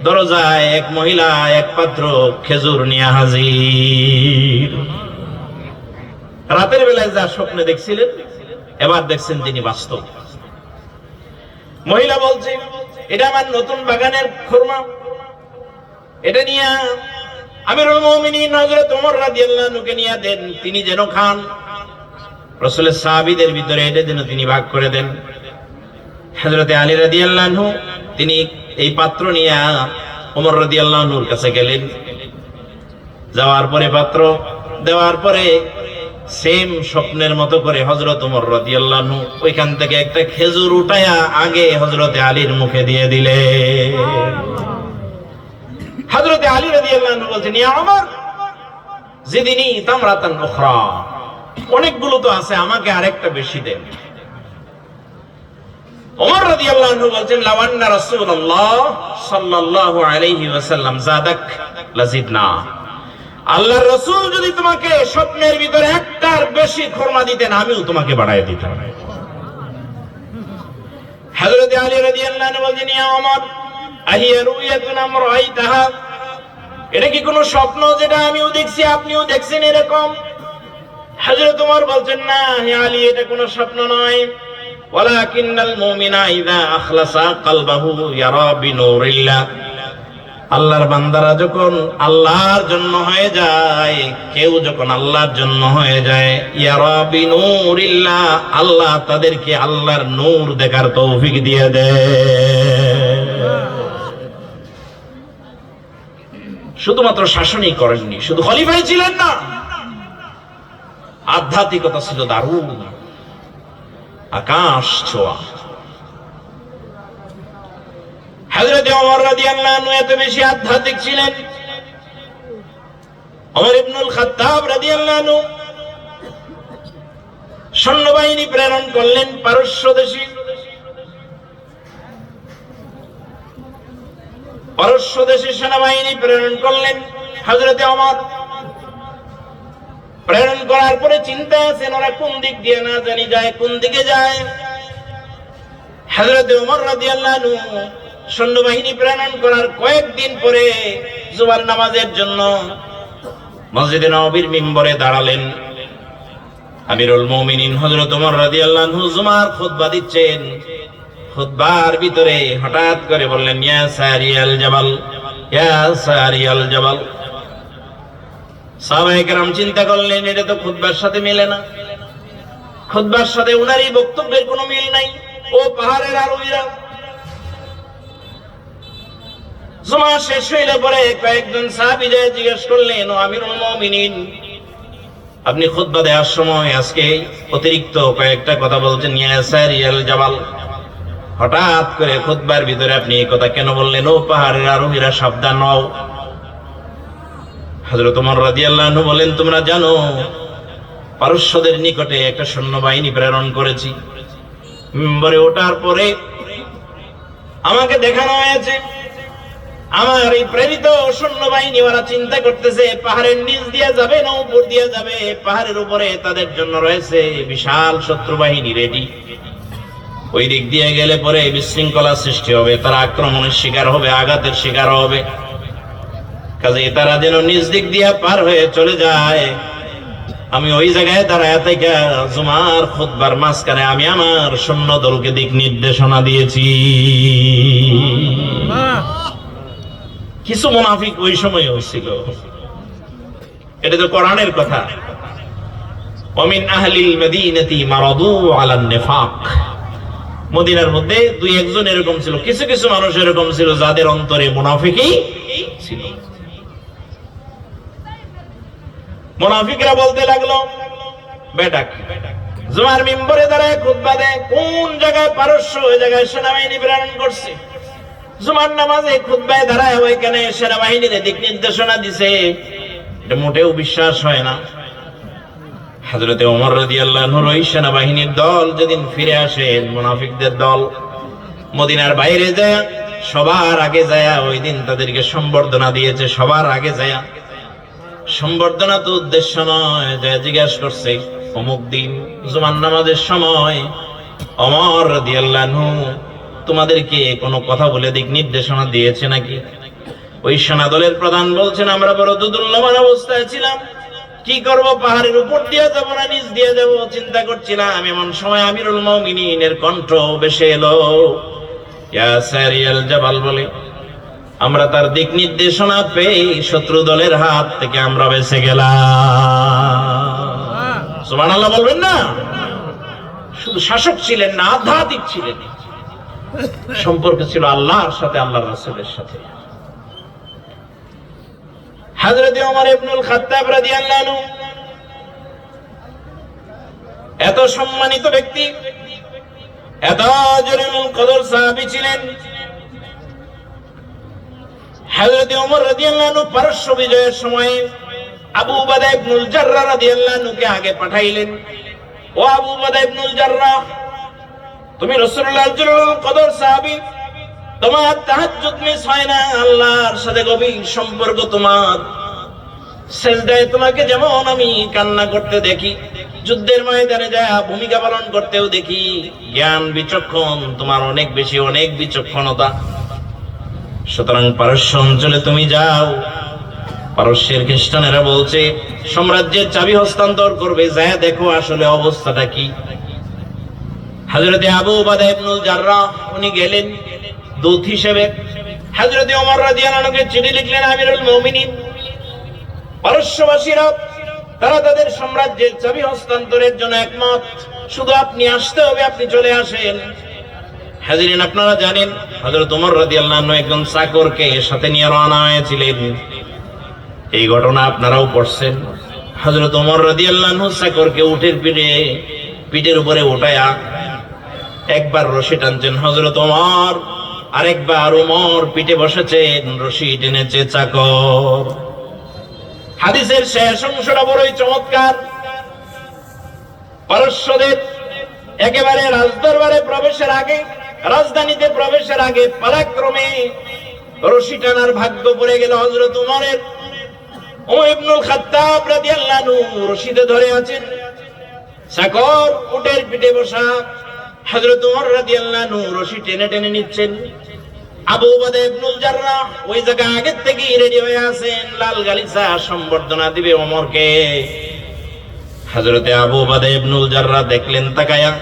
দরজায় এক মহিলা এক পাত্র খেজুর নিয়ে হাজির। রাতের বেলায় যা স্বপ্নে দেখছিলেন এবার দেখছেন তিনি বাস্তব। মহিলা বলছে, এটা আমার নতুন বাগানের খুরমা, এটা নিয়ে আমিরুল মুমিনিন হযরত ওমর রাদিয়াল্লাহু আনহুকে নিয়ে দেন, তিনি যেন খান। রাসূলের সাহাবীদের ভিতরে এটা যেন তিনি ভাগ করে দেন। হযরত আলী রাদিয়াল্লাহু আনহু তিনি এই পাত্র নিয়ে ওমর রাদিয়াল্লাহু আনহুর কাছে গেলেন। যাওয়ার পরে পাত্র দেওয়ার পরে সেম স্বপ্নের মতো করে হযরত ওমর রাদিয়াল্লাহু আনহু ওইখান থেকে একটা খেজুর উঠায়া আগে হযরত আলীর মুখে দিয়ে দিলেন। হযরত আলী রাদিয়াল্লাহু আনহু বলছেন, ইয়া ওমর জিদনি তামরাতান উখরা, অনেকগুলো তো আছে, আমাকে আরেকটা বেশি দেন। ওমর রাদিয়াল্লাহু আনহু বলছেন, লাওয়ান্না রাসূলুল্লাহ সাল্লাল্লাহু আলাইহি ওয়াসাল্লাম যাদাক লাজিদনা, আল্লাহর রাসূল যদি তোমাকে স্বপ্নের ভিতরে একটার বেশি খুরমা দিতেন আমিও তোমাকে বাড়ায় দিতাম। হযরত আলী রাদিয়াল্লাহু আনহু বলছেন, ইয়া ওমর আহিয়া রুয়াতুন আম রাআইতাহা, এটা কি কোনো স্বপ্ন যেটা আমিও দেখছি আপনিও দেখছেন এরকম? হযরত ওমর বলছেন, না হে আলী, এটা কোনো স্বপ্ন নয়। ওয়ালাকিন্নাল মুমিনা ইযা আখলাসা কলবাহু ইয়ারা বিনুরিল্লাহ, আল্লাহর বান্দারা যখন আল্লাহর জন্য হয়ে যায়, কেউ যখন আল্লাহর জন্য হয়ে যায়, ইয়ারা বিনুরিল্লাহ, আল্লাহ তাদেরকে আল্লাহর নূর দেখার তৌফিক দিয়ে দেয়। শুধুমাত্র শাসনই করেননি, শুধু খলিফাই ছিলেন না, আধ্যাত্মিকতা ছিল দারুণ, আকাশ ছোঁয়া। হযরত ওমর রাদিয়াল্লাহু আনহু এত বেশি আধ্যাত্মিক ছিলেন, ওমর ইবনুল খাত্তাব রাদিয়াল্লাহু আনহু সৈন্যবাহিনী প্রেরণ করলেন পারস্য দেশে। পারস্য দেশে সেনাবাহিনী প্রেরণ করলেন হযরত ওমর। প্রেরণ করার পরে চিন্তা আছেন ওরা কোন দিক দিয়ে না জানি যায়, কোন দিকে যায়। হযরত ওমর রাদিয়াল্লাহু আনহু সৈন্যবাহিনী প্রেরণ করার কয়েকদিন পরে জুমার নামাজের জন্য মসজিদে নববীর মিম্বরে দাঁড়ালেন। আমিরুল মুমিনিন হযরত ওমর রাদিয়াল্লাহু আনহু জুমার খুতবা দিচ্ছেন। খুতবার ভিতরে হঠাৎ করে বললেন, ইয়া সারিয়াল জাবাল, ইয়া সারিয়াল জাবাল। সাহাবায়ে কেরাম চিন্তা করলেন, এটা তো খুতবার সাথে মিলে না, খুতবার সাথে উনার এই বক্তব্যের কোনো মিল নাই। ও পাহাড়ের আরোহীরা। জুমা শেষ হইলে পরে কয়েকজন সাহাবী জিজ্ঞেস করলেন, ও আমিরুল মুমিনিন, আপনি খুতবা দেওয়ার সময় আজকে অতিরিক্ত কয়েকটা কথা বলছেন, ইয়া সারিয়াল জাবাল। হঠাৎ করে খুতবার ভিতরে আপনি এই কথা কেন বললেন? ও পাহাড়ের আরোহীরা, সাবধান হও। হযরত ওমর রাদিয়াল্লাহু আনহু বলেন, তোমরা জানো পারস্যদের নিকটে একটা সৈন্যবাহিনী প্রেরণ করেছি। মিম্বরে ওঠার পরে আমাকে দেখানো হয়েছে আমার এই প্রেরিত সৈন্যবাহিনী, ওরা চিন্তা করতেছে পাহাড়ের নিচ দিয়ে যাবে না উপর দিয়ে যাবে। পাহাড়ের উপরে তাদের জন্য রয়েছে বিশাল শত্রু বাহিনী রেডি। ওই দিক দিয়ে গেলে পরে বিশৃঙ্খলা সৃষ্টি হবে, তারা আক্রমণের শিকার হবে, আঘাতের শিকার হবে। কাজে তারা যেন নিজ দিক দিয়ে পার হয়ে চলে যায়। আমি ওই জায়গায় দাঁড়ায় থেকে জুমার খুতবার মাঝখানে আমি আমার সৈন্য দলকে দিক নির্দেশনা দিয়েছি। কিছু মুনাফিক ওই সময়ও ছিল। এটা তো কোরআনের কথা। ওমিন আহলিল মদিনাতি মারাদু আলান নিফাক। মদিনার মধ্যে দুই একজন এরকম ছিল, কিছু কিছু মানুষ এরকম ছিল যাদের অন্তরে মুনাফিকই ছিল। মুনাফিকরা বলতে লাগলো, বেটা জুমার মিম্বরে দাঁড়ায় খুতবা দেয়, কোন জায়গায় পারস্য ওই জায়গায় সেনাবাহিনী প্রেরণ করছে। জুমার নামাজে খুতবায় দাঁড়ায় ওইখানে সেনাবাহিনীর দিক নির্দেশনা দিছে। এটা মোটেও বিশ্বাস হয় না। হযরতে ওমর রাদিয়াল্লাহু আনহুর ওই সেনাবাহিনীর দল যেদিন ফিরে আসেন, মুনাফিকদের দল মদিনার বাইরে যায়, সবার আগে যায় ওই দিন তাদেরকে সম্বর্ধনা দিয়েছে। সবার আগে যায় সম্বর্ধনা তো উদ্দেশ্য নয়, যায় জিজ্ঞাসা করছে অমুক দিন জুমার নামাজের সময় ওমর রাদিয়াল্লাহু আনহু তোমাদেরকে কোনো কথা বলে দিক নির্দেশনা দিয়েছে নাকি? ওই সেনা দলের প্রধান বলছেন, আমরা বড় দুর্লভমান অবস্থায় ছিলাম, কি করব, পাহাড়ের উপর দিয়ে যাবো না নিচ দিয়ে যাবো চিন্তা করছিলাম। এমন সময় আমিরুল মুমিনিনের কণ্ঠ ভেসে এলো, ইয়া সারিয়াল জাবাল বলে, আমরা তার দিক নির্দেশনা পেয়ে শত্রু দলের হাত থেকে আমরা বেঁচে গেলাম। সুবহানাল্লাহ বলবেন না? শুধু শাসক ছিলেন না, আধ্যাত্মিক ছিলেন। সম্পর্ক ছিল আল্লাহর সাথে, আল্লাহর রাসূলের সাথে। হযরত ওমর ইবনুল খাত্তাব রাদিয়াল্লাহু আনহু এত সম্মানিত ব্যক্তি, এত জলিলুল কদর সাহাবী ছিলেন। হযরত ওমর রাদিয়াল্লাহু আনহু পারস্য বিজয়ের সময় আবু উবাদা ইবনুল জাররাহ রাদিয়াল্লাহু আনহুকে আগে পাঠাইলেন। ও আবু উবাদা ইবনুল জাররাহ, তুমি রাসূলুল্লাহর জলিলুল কদর সাহাবী, তোমার তাহাজ্জুদ মিস হয় না, আল্লাহর সাথে গভীর সম্পর্ক তোমার। সেজদায় তোমাকে যেমন আমি কান্না করতে দেখি, যুদ্ধের ময়দানে যায় ভূমিকা পালন করতেও দেখি। জ্ঞান বিচক্ষণ তোমার অনেক বেশি, অনেক বিচক্ষণতা। সুতরাং পারস্য অঞ্চলে তুমি যাও। পারস্যের খ্রিস্টানেরা বলছে সাম্রাজ্যের চাবি হস্তান্তর করবে, যায় দেখো আসলে অবস্থাটা কি। হযরতে আবু উবাদা ইবনুল জাররাহ উনি গেলেন দূত হিসেবে। হযরতে ওমর রাদিয়াল্লাহু আনহুকে চিঠি লিখলেন, আমিরুল মুমিনিন, পারস্যবাসীরা তারা তাদের সাম্রাজ্যের চাবি হস্তান্তরের জন্য একমত, শুধু আপনি আসতে হবে, আপনি চলে আসেন। হাজিরিন, আপনারা জানেন হযরত ওমর রাদিয়াল্লাহু আনহু একজন চাকরকে সাথে নিয়ে রওনা হয়েছিলেন। এই ঘটনা আপনারাও পড়ছেন। হযরত ওমর রাদিয়াল্লাহু আনহু চাকরকে উটের পিঠের উপরে উঠায়া একবার রশি টানছেন হযরত ওমর, আরেকবার ওমর পিঠে বসেছেন, রশি টেনেছে চাকর। হাদিসের শেষ অংশটা বড়ই চমৎকার। পারস্যদের একেবারে রাজদরবারে প্রবেশের আগে, রাজধানীতে প্রবেশের আগে পরাক্রমে রশি টানার ভাগ্য পড়ে গেল হযরত ওমরের। ওমর ইবনুল খাত্তাব রাদিয়াল্লাহু আনহু রশিতে ধরে আছেন, চাকর উটের পিঠে বসা। হযরত ওমর রাদিয়াল্লাহু আনহু রশি টেনে টেনে নিচ্ছেন, আবু উবাদা ইবনুল জাররাহ ওই জায়গায় আগে থেকে রেডি হয়ে আছেন, লাল গালিচা সম্বর্ধনা দিবে ওমরকে। হযরতে আবু উবাদা ইবনুল জাররাহ দেখলেন তাকায়া,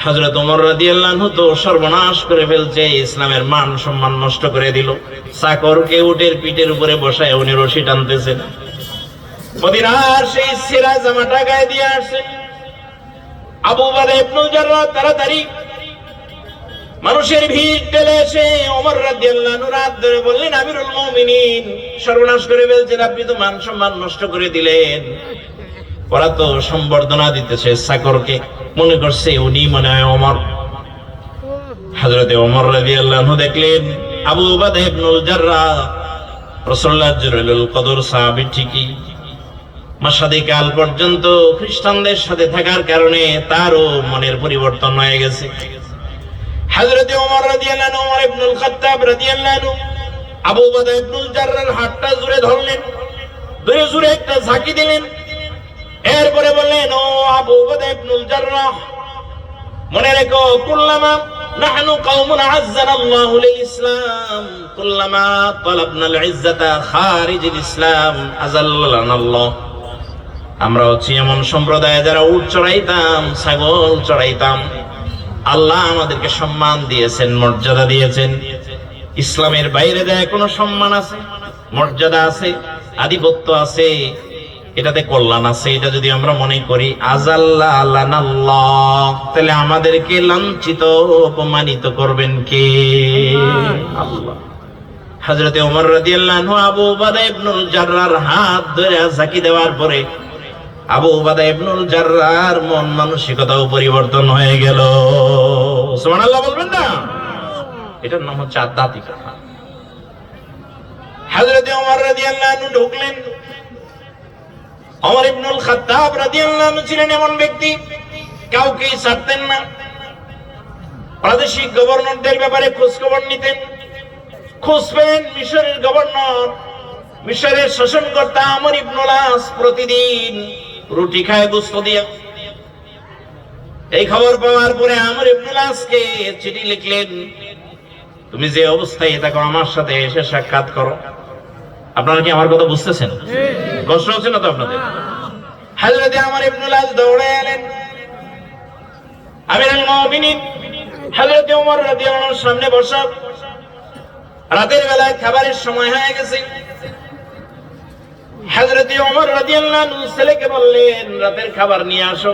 হযরত ওমর রাদিয়াল্লাহু আনহু তো সর্বনাশ করে ফেলছে, ইসলামের মান সম্মান নষ্ট করে দিল। চাকরকে উটের পিঠের উপরে বসায় উনি রশি টানতেছেন, মদিনার সেই ছেঁড়া জামাটা গায়ে দিয়ে আসছেন। আবু উবাদা ইবনুল জাররাহ তাড়াতাড়ি মানুষের ভিড় ঠেলে এসে ওমর রাদিয়াল্লাহু আনহু রাত ধরে বললেন, আমিরুল মুমিনিন, সর্বনাশ করে ফেলছেন, আপনি তো মান সম্মান নষ্ট করে দিলেন। ওরা তো সম্বর্ধনা দিতেছে চাকরকে, মনে করছে উনি মনে হয় ওমর। হযরতে ওমর রাদিয়াল্লাহু আনহু দেখলেন আবু উবাদা ইবনুল জাররাহ রাসূলুল্লাহ জিবরিলুল কদর সাহাবী ঠিকই, মাসাদে কাল পর্যন্ত খ্রিস্টানদের সাথে থাকার কারণে তারও মনের পরিবর্তন হয়ে গেছে। হযরতে ওমর রাদিয়াল্লাহু আনহু, ওমর ইবনুল খাত্তাব রাদিয়াল্লাহু আনহু আবু উবাদা ইবনুল জাররাহর হাতটা জোরে ধরলেন, ধরে জোরে একটা ঝাঁকি দিলেন। এরপরে বললেন, ও আবু উবাদা ইবনুল জাররাহ, মনে রেখো, কুল্লামা নাহনু কওমুন আযযানাল্লাহু লিল ইসলাম কুল্লামা তালাবনাল ইজ্জাতা খারিজিল ইসলাম আযাল্লানাল্লাহ। আমরা হচ্ছি এমন সম্প্রদায় যারা উট চড়াইতাম, ছাগল চড়াইতাম, আল্লাহ আমাদেরকে সম্মান দিয়েছেন, মর্যাদা দিয়েছেন। ইসলামের বাইরে যায় কোনো সম্মান আছে, মর্যাদা আছে, আধিপত্য আছে, এটাতে কল্যাণ আছে, এটা যদি আমরা মনে করি আযাল্লানাল্লাহ, তাহলে আমাদেরকে লাঞ্ছিত অপমানিত করবেন কে? আল্লাহ। হযরতে ওমর রাদিয়াল্লাহু আনহু আবু উবাদা ইবনুল জাররাহর হাত ধরে ঝাঁকি দেওয়ার পরে আবু উবাদা ইবনুল জাররাহর মন মানসিকতাও পরিবর্তন হয়ে গেল। সুবহানাল্লাহ বলবেন না? এটার নাম হচ্ছে আধ্যাত্মিকতা। হযরতে ওমর রাদিয়াল্লাহু আনহু ঢুকলেন। ওমর ইবনুল খাত্তাব রাদিয়াল্লাহু আনহু ছিলেন এমন ব্যক্তি, কাউকে ছাড়তেন না। প্রাদেশিক গভর্নরদের ব্যাপারে খোঁজ খবর নিতেন। খোঁজ পেলেন মিশরের গভর্নর, মিশরের শাসনকর্তা আমর ইবনুল আস প্রতিদিন রুটি খায় গোশত দিয়ে। এই খবর পাওয়ার পরে আমর ইবনুল আসকে চিঠি লিখলেন, তুমি যে অবস্থায় থাকো আমার সাথে এসে সাক্ষাৎ করো। আপনারা কি আমার কথা বুঝতেছেন? কষ্ট হচ্ছে না তো আপনাদের? হযরতে আমর ইবনুল আস দৌড়ে এলেন, আমিরুল মুমিনিন হযরতে ওমর রাদিয়াল্লাহু আনহুর সামনে বসা। রাতের বেলায় খাবারের সময় হয়ে গেছে। হযরতে ওমর রাদিয়াল্লাহু আনহু ছেলেকে বললেন, রাতের খাবার নিয়ে আসো।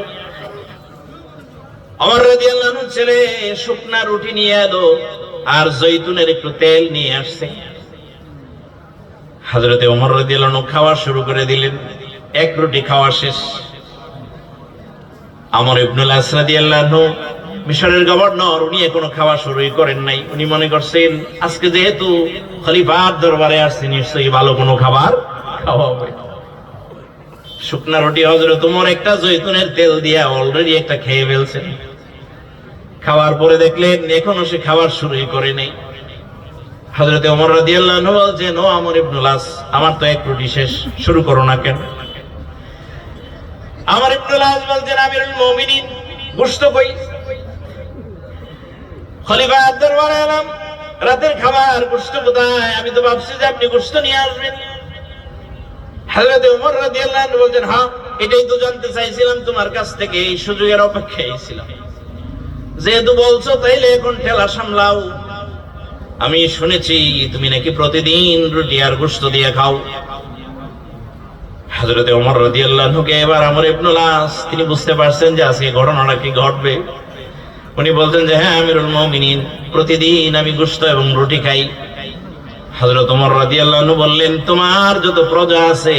ওমর রাদিয়াল্লাহু আনহু ছেলে শুকনা রুটি নিয়ে এলো আর জৈতুনের একটু তেল নিয়ে আসছে। হযরতে ওমর রাদিয়াল্লাহু আনহু খাওয়া শুরু করে দিলেন। এক রুটি খাওয়া শেষ। আমর ইবনুল আস রাদিয়াল্লাহু আনহু মিশরের গভর্নর, উনি এখনো খাওয়া শুরুই করেন নাই। উনি মনে করছেন আজকে যেহেতু খলিফার দরবারে আসছে, নিশ্চয়ই ভালো কোনো খাবার খাওয়া হবে। শুকনা রুটি হযরত ওমর একটা জৈতুনের তেল দিয়ে অলরেডি একটা খেয়ে ফেলছেন। খাওয়ার পরে দেখলেন এখনো সে খাবার শুরুই করে নাই। হযরতে ওমর রাদিয়াল্লাহু আনহু বলছেন, ও আমর ইবনুল আস, আমার তো এক রুটি শেষ, শুরু করো না কেন? আমর ইবনুল আস বলছেন, আমিরুল মুমিনিন, গোশত কই? খলিফার দরবারে এলাম, রাতের খাবার, গোশত কোথায়? আমি তো ভাবছি যে আপনি গোশত নিয়ে আসবেন। হযরতে ওমর রাদিয়াল্লাহু আনহু বলছেন, হ্যাঁ, এটাই তো জানতে চাইছিলাম তোমার কাছ থেকে, এই সুযোগের অপেক্ষায় ছিলাম। যেহেতু বলছো তাইলে এখন ঠেলা সামলাও। আমি শুনেছি তুমি নাকি প্রতিদিন রুটি আর গোশত দিয়ে খাও। হযরতে ওমর রাদিয়াল্লাহু আনহুকে এবার আমর ইবনুল আস, তিনি বুঝতে পারছেন যে আজকে ঘটনাটা কি ঘটবে। উনি বলতেন যে হ্যাঁ আমিরুল মুমিনিন, প্রতিদিন আমি গোশত এবং রুটি খাই। হযরত ওমর রাদিয়াল্লাহু আনহু বললেন, তোমার যত প্রজা আছে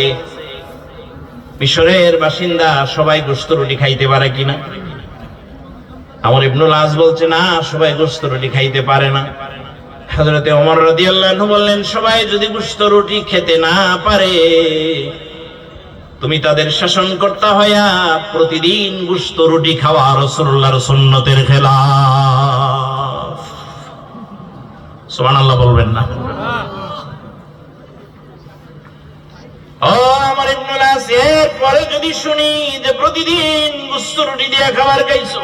মিশরের বাসিন্দা সবাই গোশত রুটি খাইতে পারে কিনা? আমর ইবনুল আস বলছে, না, সবাই গোশত রুটি খাইতে পারে না। হযরতে ওমর রাদিয়াল্লাহু আনহু বললেন, সবাই যদি গোশত রুটি খেতে না পারে, তুমি তাদের শাসনকর্তা হইয়া প্রতিদিন গোশত রুটি খাওয়া রাসূলুল্লাহর সুন্নতের খেলাফ। সুবহানাল্লাহ বলবেন না? ও আমার ইবনুল আস, এরপরে যদি শুনি যে প্রতিদিন গোশত রুটি দিয়ে খাবার খাইছো,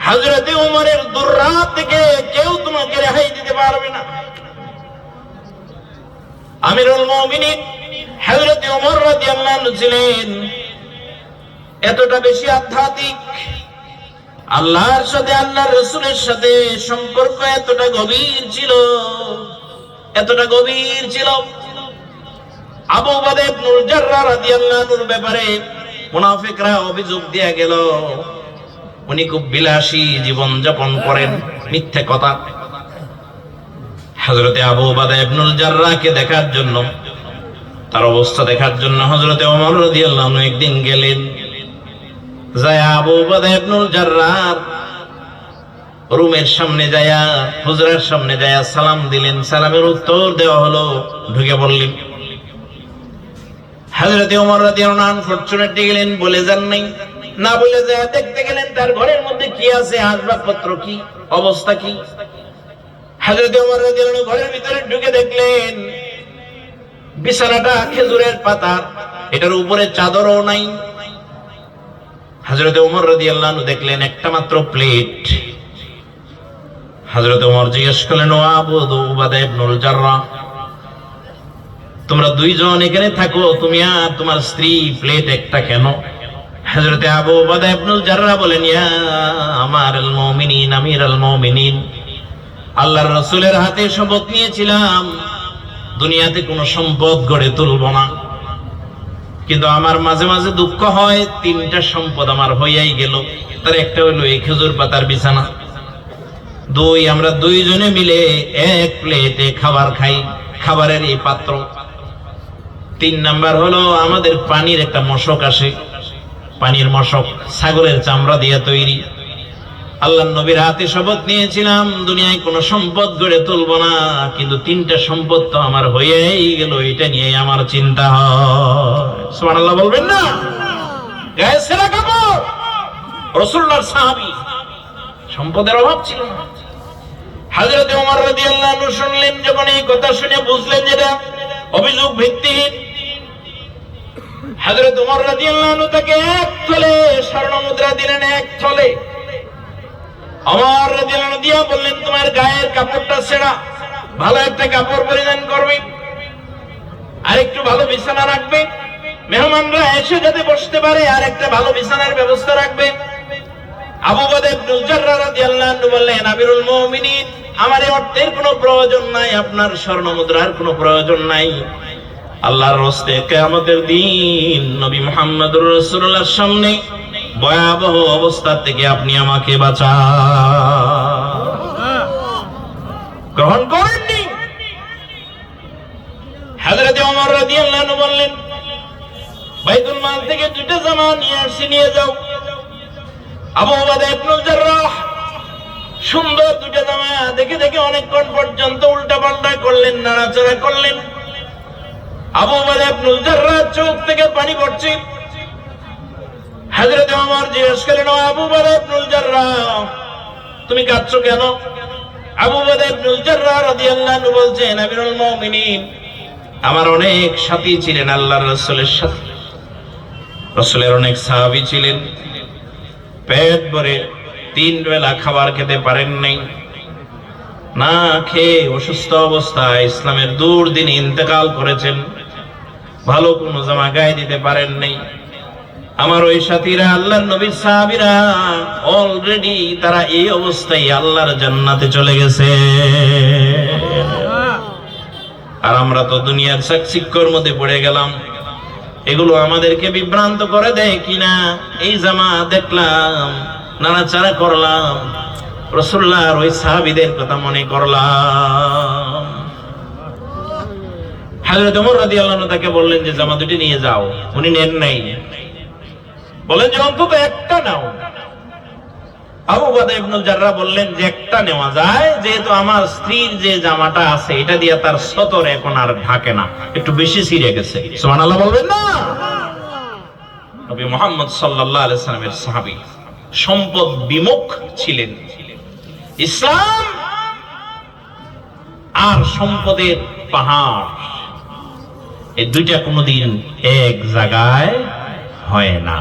হযরতে ওমরের দুর্রাত থেকে কেউ তোমাকে রেহাই দিতে পারবে না। আমিরুল মুমিনিন হযরতে ওমর রাদিয়াল্লাহু আনহু ছিলেন এতটা বেশি আধ্যাত্মিক, আল্লাহর সাথে আল্লাহর রাসূলের সাথে সম্পর্ক এতটা গভীর ছিল, এতটা গভীর ছিল। আবু উবাদা ইবনুল জাররাহ রাদিয়াল্লাহু আনহুর ব্যাপারে মুনাফিকরা অভিযোগ দিয়ে গেল উনি খুব বিলাসী জীবন যাপন করেন, মিথ্যে কথা। হযরতে আবু উবাদা ইবনুল জাররাহকে দেখার জন্য, তার অবস্থা দেখার জন্য হযরতে ওমর রাদিয়াল্লাহু আনহু একদিন গেলেন। যায় আবু উবাদা ইবনুল জাররাহর রুমের সামনে যায়া, হুজরার সামনে যায়া সালাম দিলেন। সালামের উত্তর দেওয়া হলো, ঢুকে বললেন। হযরতে ওমর রাদিয়াল্লাহু আনহু ফরচুনেটলি গেলেন, বলে যান নাই, না বলে যায় দেখতে গেলেন তার ঘরের মধ্যে কি আছে, আসবাবপত্র কি, অবস্থা কি। হযরতে ওমর রাদিয়াল্লাহু আনহু ঘরের ভিতরে ঢুকে দেখলেন বিছানাটা খেজুরের পাতা, এটার উপরে চাদরও নাই। হযরতে ওমর রাদিয়াল্লাহু আনহু দেখলেন একটা মাত্র প্লেট। হযরতে ওমর জিজ্ঞেস করলেন, ও আবু উবাদা ইবনুল জাররাহ, তোমরা দুইজন এখানে থাকো, তুমি আর তোমার স্ত্রী প্লেট একটা কেন? হযরতে আবু উবাদা ইবনুল জাররাহ বলেন, ইয়া আমারুল মুমিনিন, আমিরুল মুমিনিন, আল্লাহর রাসূলের হাতে শপথ নিয়েছিলাম দুনিয়াতে কোনো সম্পদ গড়ে তুলব না, কিন্তু আমার মাঝে মাঝে দুঃখ হয়, তিনটা সম্পদ আমার হইয়াই গেল। তার একটা হলো এই খেজুর পাতার বিছানা, দুই আমরা দুইজনে মিলে এক প্লেটে খাবার খাই, খাবারের এই পাত্র, তিন নাম্বার হলো আমাদের পানির একটা মশক আসে, পানির মশক ছাগলের চামড়া দিয়ে তৈরি। আল্লাহর নবীর হাতে শপথ নিয়েছিলাম দুনিয়ায় কোনো সম্পদ গড়ে তুলব না, কিন্তু তিনটা সম্পদ তো আমার হয়েই গেল, এটা নিয়ে আমার চিন্তা হয়। সুবহানাল্লাহ বলবেন না? গায়ে ছেঁড়া কাপড়, রাসূলুল্লাহর সাহাবী, সম্পদের অভাব ছিল না। হযরতে ওমর রাদিয়াল্লাহু আনহু শুনলেন, যখন এই কথা শুনে বুঝলেন যেটা অভিযোগ ভিত্তিহীন। হযরত ওমর রাদিয়াল্লাহু আনহু তাকে এক থলে স্বর্ণ মুদ্রা দিলেন, এক থলে। ওমর রাদিয়াল্লাহু আনহু দিয়া বললেন, তোমার গায়ের কাপড়টা ছেঁড়া, ভালো একটা কাপড় পরিধান করবে, আর একটু ভালো বিছানা রাখবে, মেহমানরা এসে যাতে বসতে পারে আর একটা ভালো বিছানার ব্যবস্থা রাখবে। আবু উবাদা ইবনুল জাররাহ রাদিয়াল্লাহু আনহু বললেন, আমিরুল মুমিনিন, আমার এই অর্থের কোনো প্রয়োজন নাই, আপনার স্বর্ণ মুদ্রার কোনো প্রয়োজন নাই। আল্লাহর রাস্তে কিয়ামতের দিন নবী মুহাম্মদুর রাসূলুল্লাহর সামনে ভয়াবহ অবস্থা থেকে আপনি আমাকে বাঁচান। গ্রহণ করেননি? হযরতে ওমর রাদিয়াল্লাহু আনহু বললেন, বাইতুল মাল থেকে দুটো জামা নিয়ে আসি, নিয়ে যাও। আবু উবাদা ইবনুল জাররাহ সুন্দর দুটো জামা দেখে দেখে অনেকক্ষণ পর্যন্ত উল্টা পাল্টা করলেন, নাড়াচাড়া করলেন। আবু উবাদা ইবনুল জাররাহ চোখ থেকে পানি পড়ছে। হযরতে ওমর জিজ্ঞেস করলেন, ও আবু উবাদা ইবনুল জাররাহ, তুমি কাঁদছো কেন? আবু উবাদা ইবনুল জাররাহ রাদিয়াল্লাহু আনহু বলছেন, আমিরুল মুমিনিন, আমার অনেক সাথী ছিলেন আল্লাহর রাসূলের সাথে, রাসূলের অনেক সাহাবী ছিলেন, পেট ভরে তিন বেলা খাবার খেতে পারেন নাই, না খেয়ে অসুস্থ অবস্থায় ইসলামের দুর্দিনে ইন্তেকাল করেছেন, ভালো কোনো জামা গায়ে দিতে পারেন নাই। আমার ওই সাথীরা, আল্লাহর নবীর সাহাবীরা, অলরেডি তারা এই অবস্থায় আল্লাহর জান্নাতে চলে গেছে, আর আমরা তো দুনিয়ার চাকচিক্যর মধ্যে পড়ে গেলাম। এগুলো আমাদেরকে বিভ্রান্ত করে দেয় কিনা? এই জামা দেখলাম, নাড়াচাড়া করলাম, রাসূলুল্লাহর ওই সাহাবীদের কথা মনে করলাম। হযরত ওমর রাদিয়াল্লাহু আনহু তাকে বললেন যে জামা দুটি নিয়ে যাও। উনি নেন নাই, বলেন যে অন্তত একটা নাও। আবু উবাদা ইবনুল জাররাহ বললেন যে একটা নেওয়া যায়, যেহেতু আমার স্ত্রীর যে জামাটা আছে এটা দিয়ে তার সতর এখন আর ঢাকে না, একটু বেশি ছিঁড়ে গেছে। সুবহানাল্লাহ বলবেন না? নবী মুহাম্মদ সাল্লাল্লাহু আলাইহি সাল্লামের সাহাবী সম্পদ বিমুখ ছিলেন। ইসলাম আর সম্পদের পাহাড়, এই দুইটা কোনোদিন এক জায়গায় হয় না।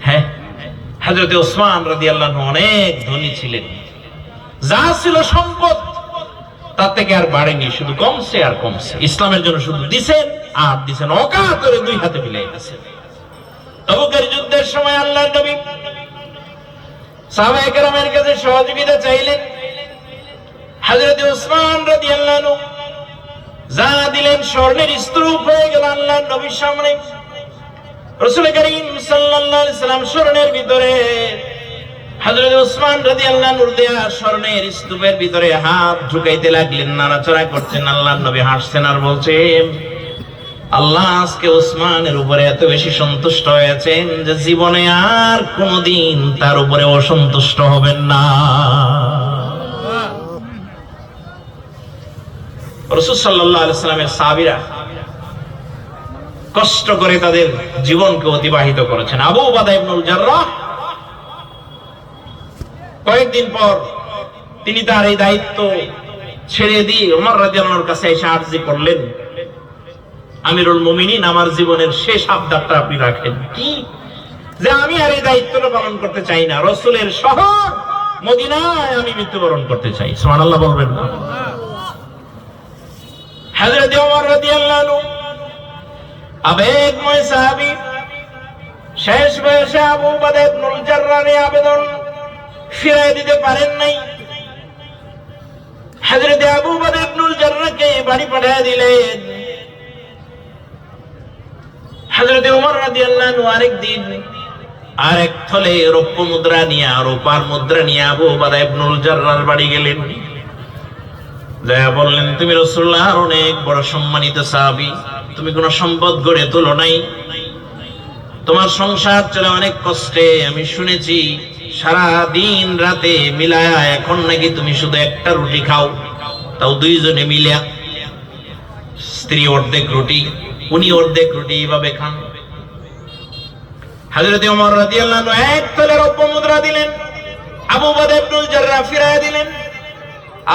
হ্যাঁ, হযরত ওসমান রাদিয়াল্লাহু আনহু অনেক ধনী ছিলেন, যা ছিল সম্পদ তার থেকে আর বাড়েনি, শুধু কমছে আর কমছে। ইসলামের জন্য শুধু দিছেন আর দিছেন, অকাতরে দুই হাতে মিলাই দিয়েছেন। তবুকের যুদ্ধের সময় আল্লাহর নবী সাহাবায়ে কেরামের কাছে সহযোগিতা চাইলেন। হযরত ওসমান রাদিয়াল্লাহু আনহু যা দিলেন স্বর্ণের স্তূপ হয়ে গেল আল্লাহর নবীর সামনে। রাসূল করিম সাল্লাল্লাহু আলাইহি সাল্লাম স্বর্ণের ভিতরে, হযরত ওসমান রাদিয়াল্লাহু আনহু দেয়া স্বর্ণের স্তূপের ভিতরে হাত ঢুকাইতে লাগলেন, নাড়াচাড়া করছেন। আল্লাহর নবী হাসছেন আর বলছেন, আল্লাহ আজকে ওসমানের উপরে এত বেশি সন্তুষ্ট হয়েছেন যে জীবনে আর কোনদিন তার উপরে অসন্তুষ্ট হবেন না। রাসূল সাল্লাল্লাহু আলাইহি সাল্লামের সাহাবীরা কষ্ট করে তাদের জীবনকে অতিবাহিত করেছেন। আবু উবাদা ইবনুল জাররাহ কয়েকদিন পর তিনি তার এই দায়িত্ব ছেড়ে দিয়ে ওমর রাদিয়াল্লাহু আনহুর কাছে এসে আরজি করলেন, আমিরুল মুমিনিন, আমার জীবনের শেষ আবদারটা আপনি রাখেন। কি? যে আমি আর এই দায়িত্বটা পালন করতে চাই না, রাসূলের শহর মদিনায় আমি মৃত্যুবরণ করতে চাই। সুবহানাল্লাহ বলবেন না? হযরত ওমর রাদিয়াল্লাহু আনহু আবেগময় সাহাবী, শেষ বয়সে আবু উবাদা ইবনুল জাররাহের আবেদন ফিরাই দিতে পারেন নাই। হযরত আবু উবাদা ইবনুল জাররাহকে বাড়ি পাঠিয়ে দিলেন। হযরত ওমর রাদিয়াল্লাহু আনহু আরেকদিন আরেক থলে রৌপ্য মুদ্রা নিয়ে, রূপার মুদ্রা নিয়ে আবু উবাদা ইবনুল জাররাহর বাড়ি গেলেন। যায়া বললেন, তুমি রাসূলুল্লাহর অনেক বড় সম্মানিত সাহাবী, তুমি কোনো সম্পদ গড়ে তোলো নাই, তোমার সংসার চলে অনেক কষ্টে, আমি শুনেছি সারা দিন রাতে মিলায়া এখন নাকি তুমি শুধু একটা রুটি খাও, তাও দুইজনে মিলে, স্ত্রী অর্ধেক রুটি, উনি অর্ধেক রুটি, এইভাবে খান। হযরত ওমর রাদিয়াল্লাহু আনহু এক তলে রৌপ্য মুদ্রা দিলেন, আবু উবাদা ইবনুল জাররাহ ফিরায় দিলেন,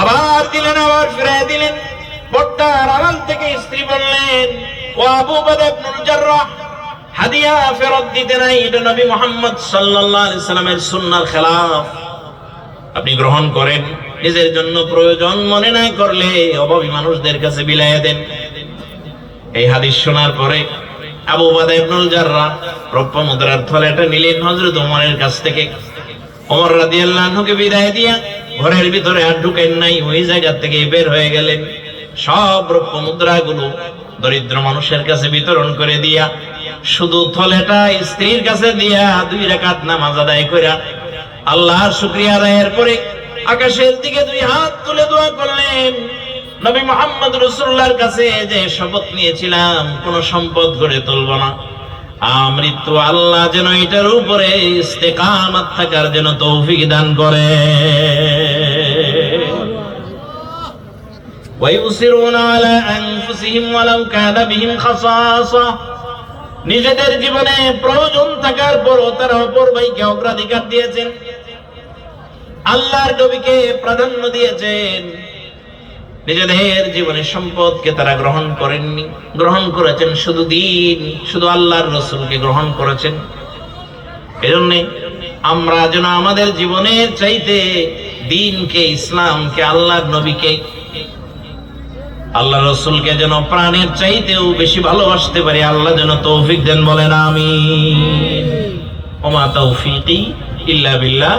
আবার দিলেন, আবার ফিরায় দিলেন। পর্দার আড়াল থেকে স্ত্রী বললেন, ও আবু উবাদা ইবনুল জাররাহ, হাদিয়া ফেরত দিতে নাই, এটা নবী মুহাম্মদ সাল্লাল্লাহু আলাইহি সাল্লামের সুন্নাহর খেলাফ, আপনি গ্রহণ করেন, নিজের জন্য প্রয়োজন মনে না করলে অভাবী মানুষদের কাছে বিলাইয়া দেন। এই হাদিস শোনার পরে আবু উবাদা ইবনুল জাররাহ রৌপ্য মুদ্রার থলেটা নিলেন হযরত ওমরের কাছ থেকে। ওমর রাদিয়াল্লাহু আনহুকে বিদায় দিয়া ঘরের ভিতরে আর ঢুকেন নাই, ওই জায়গা থেকে বের হয়ে গেলেন। সব রৌপ্য মুদ্রাগুলো দরিদ্র মানুষের কাছে বিতরণ করে দিয়া শুধু থলেটা স্ত্রীর কাছে দিয়া 2 রাকাত নামাজ আদায় কইরা আল্লাহর শুকরিয়া আদায়ের পরে আকাশের দিকে 2 হাত তুলে দোয়া করলেন, নবী মুহাম্মদ রাসূলুল্লাহর কাছে যে শপথ নিয়েছিলাম কোন সম্পদ গড়ে তুলব না, আমৃত্যু আল্লাহ যেন এটার উপরে ইস্তেকামত থাকার জন্য তৌফিক দান করে। ওয়ায়ুসিরুনা আলা আনফুসিহিম ওয়ালাউ কানা বিহিম খাসাসা, নিজেদের জীবনে প্রয়োজন থাকার পরও তারা অপর ভাইকে অগ্রাধিকার দিয়েছেন, আল্লাহর নবীকে প্রাধান্য দিয়েছেন, নিজেদের জীবনের সম্পদকে তারা গ্রহণ করেননি, গ্রহণ করেছেন শুধু দিন, শুধু আল্লাহর রাসূলকে গ্রহণ করেছেন। এজন্য আমরা যেন আমাদের জীবনের চাইতে দ্বীনকে, ইসলামকে, আল্লাহর নবীকে, আল্লাহর রাসূলকে যেন প্রাণের চাইতেও বেশি ভালোবাসতে পারি। আল্লাহ যেন তৌফিক দেন, বলেন আমিন। ওমা তৌফিকি ইল্লা বিল্লাহ।